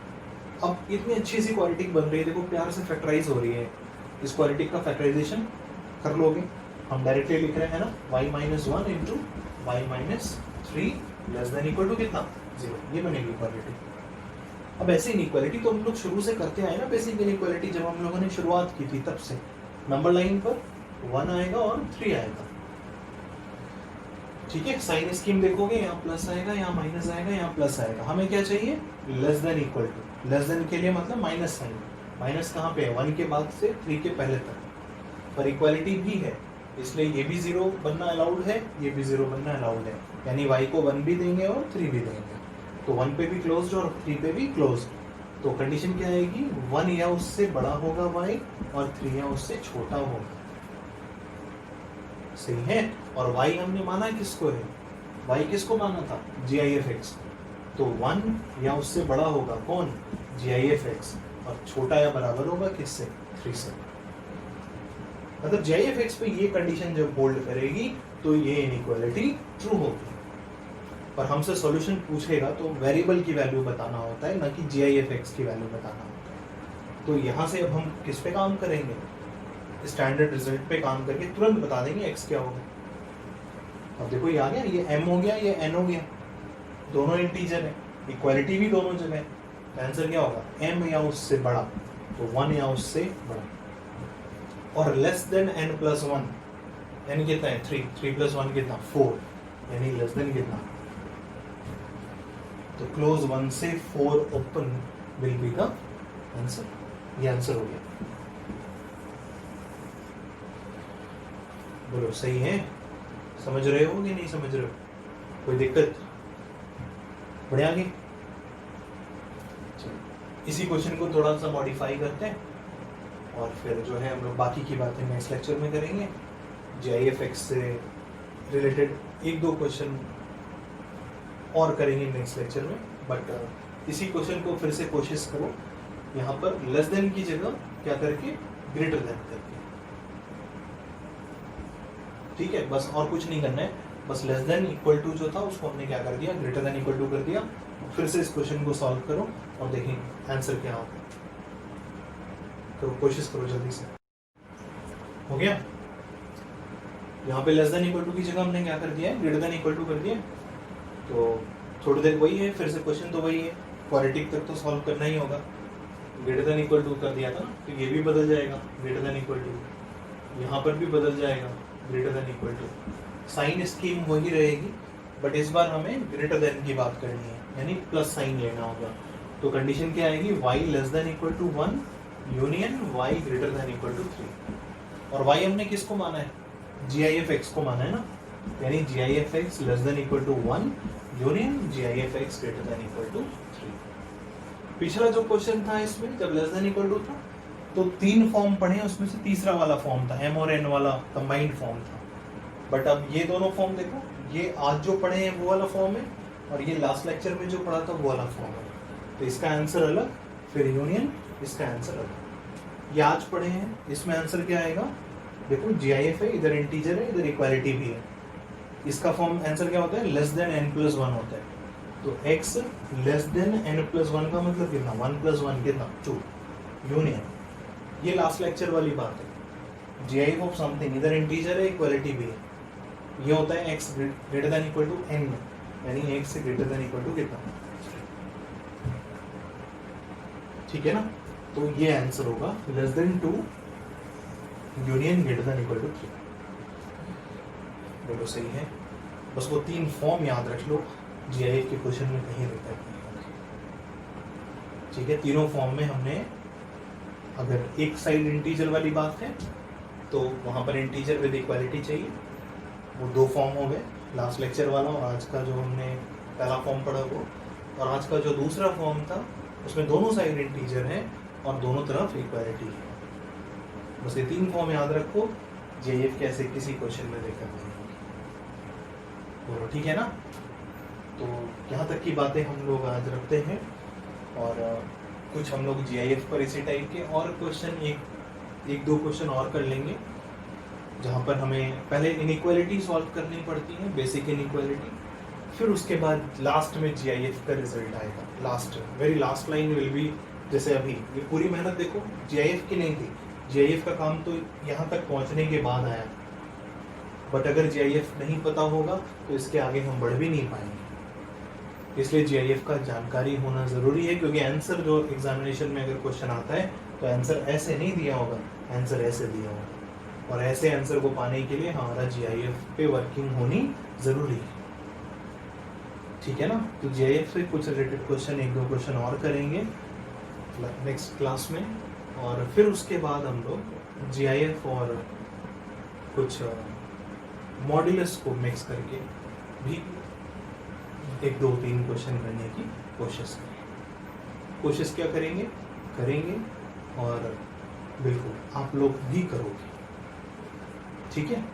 अब इतनी अच्छी सी क्वाड्रेटिक बन रही है, देखो प्यार से फैक्टराइज हो रही है। इस क्वाड्रेटिक का फैक्टराइजेशन कर लोगे, हम डायरेक्टली लिख रहे हैं ना, y minus 1 into y minus 3 less than equal to कितना 0, ये बनेगी क्वाड्रेटिक। अब ऐसे इनइक्वालिटी तो हम लोग शुरू से करते आए ना, बेसिक इनइक्वालिटी जब हम लोगों ने शुरुआत की थी तब से नंबर लाइन पर 1 आएगा और 3 आएगा। ठीक है, साइन स्कीम देखोगे, यहाँ प्लस आएगा, यहाँ माइनस आएगा, यहाँ प्लस आएगा। हमें क्या चाहिए, less than equal to. Less than के लिए मतलब माइनस साइन, माइनस कहाँ पे है, 1 के बाद से 3 के पहले तक, पर इक्वालिटी भी है इसलिए ये भी 0 बनना अलाउड है, ये भी 0 बनना अलाउड है, यानी y को 1 भी देंगे और 3 भी देंगे, तो 1 पे भी क्लोज्ड और 3 पे भी क्लोज्ड। तो कंडीशन क्या आएगी, 1 या उससे बड़ा होगा y और 3 या उससे छोटा होगा। सही है, और y हमने माना किसको है, y किसको माना था, GIF(x), तो 1 या उससे बड़ा होगा कौन, GIF(x), और छोटा या बराबर होगा किससे, 3 से। मतलब GIF(x) पे ये कंडीशन जब होल्ड करेगी तो ये इनइक्वालिटी ट्रू होगी। पर हमसे सॉल्यूशन पूछेगा तो वेरिएबल की वैल्यू बताना होता है, ना कि GIF(x) की वैल्यू बताना होता है। तो यहाँ से अब हम किस पे काम करेंगे, स्टैंडर्ड रिजल्ट पे काम करके तुरंत बता देंगे x क्या होगा। अब देखो ये आ गया, ये m हो गया, ये n हो गया, दोनों इंटीजर है, इक्वालिटी भी दोनों जगह है। आंसर क्या होगा, m या उससे बड़ा, तो 1 या उससे बड़ा, और लेस देन n प्लस 1, यानी कितना है 3, 3 प्लस 1 कितना 4, यानी लेस देन कितना, तो क्लोज 1 से 4 open will be the answer. ये आंसर हो गया। बोलो सही है, समझ रहे हो कि नहीं समझ रहे हो, कोई दिक्कत, बढ़िया आगे। इसी क्वेश्चन को थोड़ा सा मॉडिफाई करते हैं और फिर जो है हम लोग बाकी की बातें नेक्स्ट लेक्चर में करेंगे। GIF(x) से रिलेटेड 1-2 क्वेश्चन और करेंगे नेक्स्ट लेक्चर में, बट इसी क्वेश्चन को फिर से कोशिश करो यहाँ पर लेस देन की जगह क्या करके, ग्रेटर देन करके। ठीक है, बस और कुछ नहीं करना है, बस लेस देन इक्वल टू जो था उसको हमने क्या कर दिया, ग्रेटर देन इक्वल टू कर दिया। फिर से इस क्वेश्चन को सॉल्व करो और देखेंगे आंसर क्या होगा। तो कोशिश करो जल्दी से। हो गया, यहाँ पे लेस देन इक्वल टू की जगह हमने क्या कर दिया है, ग्रेटर देन इक्वल टू कर दिया। तो थोड़ी देर वही है, फिर से क्वेश्चन तो वही है, क्वाड्रेटिक तक तो सॉल्व करना ही होगा। ग्रेटर देन इक्वल टू कर दिया था ना, तो ये भी बदल जाएगा, ग्रेटर देन इक्वल टू, यहाँ पर भी बदल जाएगा, greater than equal to. Sign scheme वही रहेगी, बट इस बार हमें ग्रेटर देन की बात करनी है, यानी प्लस साइन लेना होगा। तो कंडीशन क्या आएगी, y less than equal to 1 union y greater than equal to 3। और y हमने किसको माना है, GIF(x) को माना है ना, यानी GIF(x) less than equal to 1 union GIF(x) greater than equal to 3। पिछला जो क्वेश्चन था इसमें जब लेस देन इक्वल टू था तो 3 फॉर्म पढ़े, उसमें से तीसरा वाला फॉर्म था m और n वाला कंबाइंड फॉर्म था। बट अब ये दोनों फॉर्म देखो, ये आज जो पढ़े हैं वो वाला फॉर्म है और ये लास्ट लेक्चर में जो पढ़ा था वो वाला फॉर्म है। तो इसका आंसर अलग, फिर यूनियन, इसका आंसर अलग। ये आज पढ़े हैं, इसमें आंसर क्या आएगा, देखो GIF है, इधर इंटीजर है, इधर इक्वालिटी भी है। इसका फॉर्म आंसर क्या होता है, लेस देन n प्लस 1 होता है। तो x less than n plus 1 का मतलब कितना, 1 प्लस 1 कितना 2, यूनियन। ये लास्ट लेक्चर वाली बात है, GIF ऑफ समथिंग, इधर इंटीजर है, इक्वालिटी भी है। ये होता है x greater than equal to n, यानी x greater than equal to कितना, ठीक है ना। तो ये आंसर होगा less than 2 union greater than equal to 3। बोलो सही है, बस वो 3 फॉर्म याद रख लो, GIF के क्वेश्चन में कहीं रहता है। ठीक है, तीनों फॉर्म में हमने, अगर एक साइड इंटीजर वाली बात है तो वहां पर इंटीजर विद इक्वालिटी चाहिए, वो 2 फॉर्म हो गए, लास्ट लेक्चर वाला और आज का जो हमने पहला फॉर्म पढ़ा वो। और आज का जो दूसरा फॉर्म था उसमें दोनों साइड इंटीजर है और दोनों तरफ इक्वालिटी है। बस ये 3 फॉर्म याद रखो, GIF कैसे किसी क्वेश्चन में देखा बोलो, ठीक है ना। तो यहाँ तक की बातें हम लोग आज रखते हैं और कुछ हम लोग GIF पर इसी टाइप के और क्वेश्चन, एक 2 क्वेश्चन और कर लेंगे, जहाँ पर हमें पहले इनइक्वालिटी सॉल्व करनी पड़ती है, बेसिक इनइक्वालिटी, फिर उसके बाद लास्ट में GIF का रिजल्ट आएगा। Last very last line will be, जैसे अभी ये पूरी मेहनत देखो GIF की नहीं थी, GIF का काम तो यहाँ तक पहुँचने के बाद आया, बट अगर GIF नहीं पता होगा तो इसके आगे हम बढ़ भी नहीं पाएंगे। इसलिए GIF का जानकारी होना ज़रूरी है, क्योंकि आंसर जो एग्जामिनेशन में अगर क्वेश्चन आता है तो आंसर ऐसे नहीं दिया होगा, आंसर ऐसे दिया होगा, और ऐसे आंसर को पाने के लिए हमारा GIF पे वर्किंग होनी ज़रूरी है। ठीक है ना? तो GIF से कुछ रिलेटेड क्वेश्चन, एक दो क्वेश्चन और करेंगे नेक्स्ट क्लास में, और फिर उसके बाद हम लोग GIF और कुछ मॉड्यूलस को मिक्स करके भी एक दो तीन क्वेश्चन करने की कोशिश करेंगे। कोशिश क्या करेंगे और बिल्कुल आप लोग भी करोगे। ठीक है?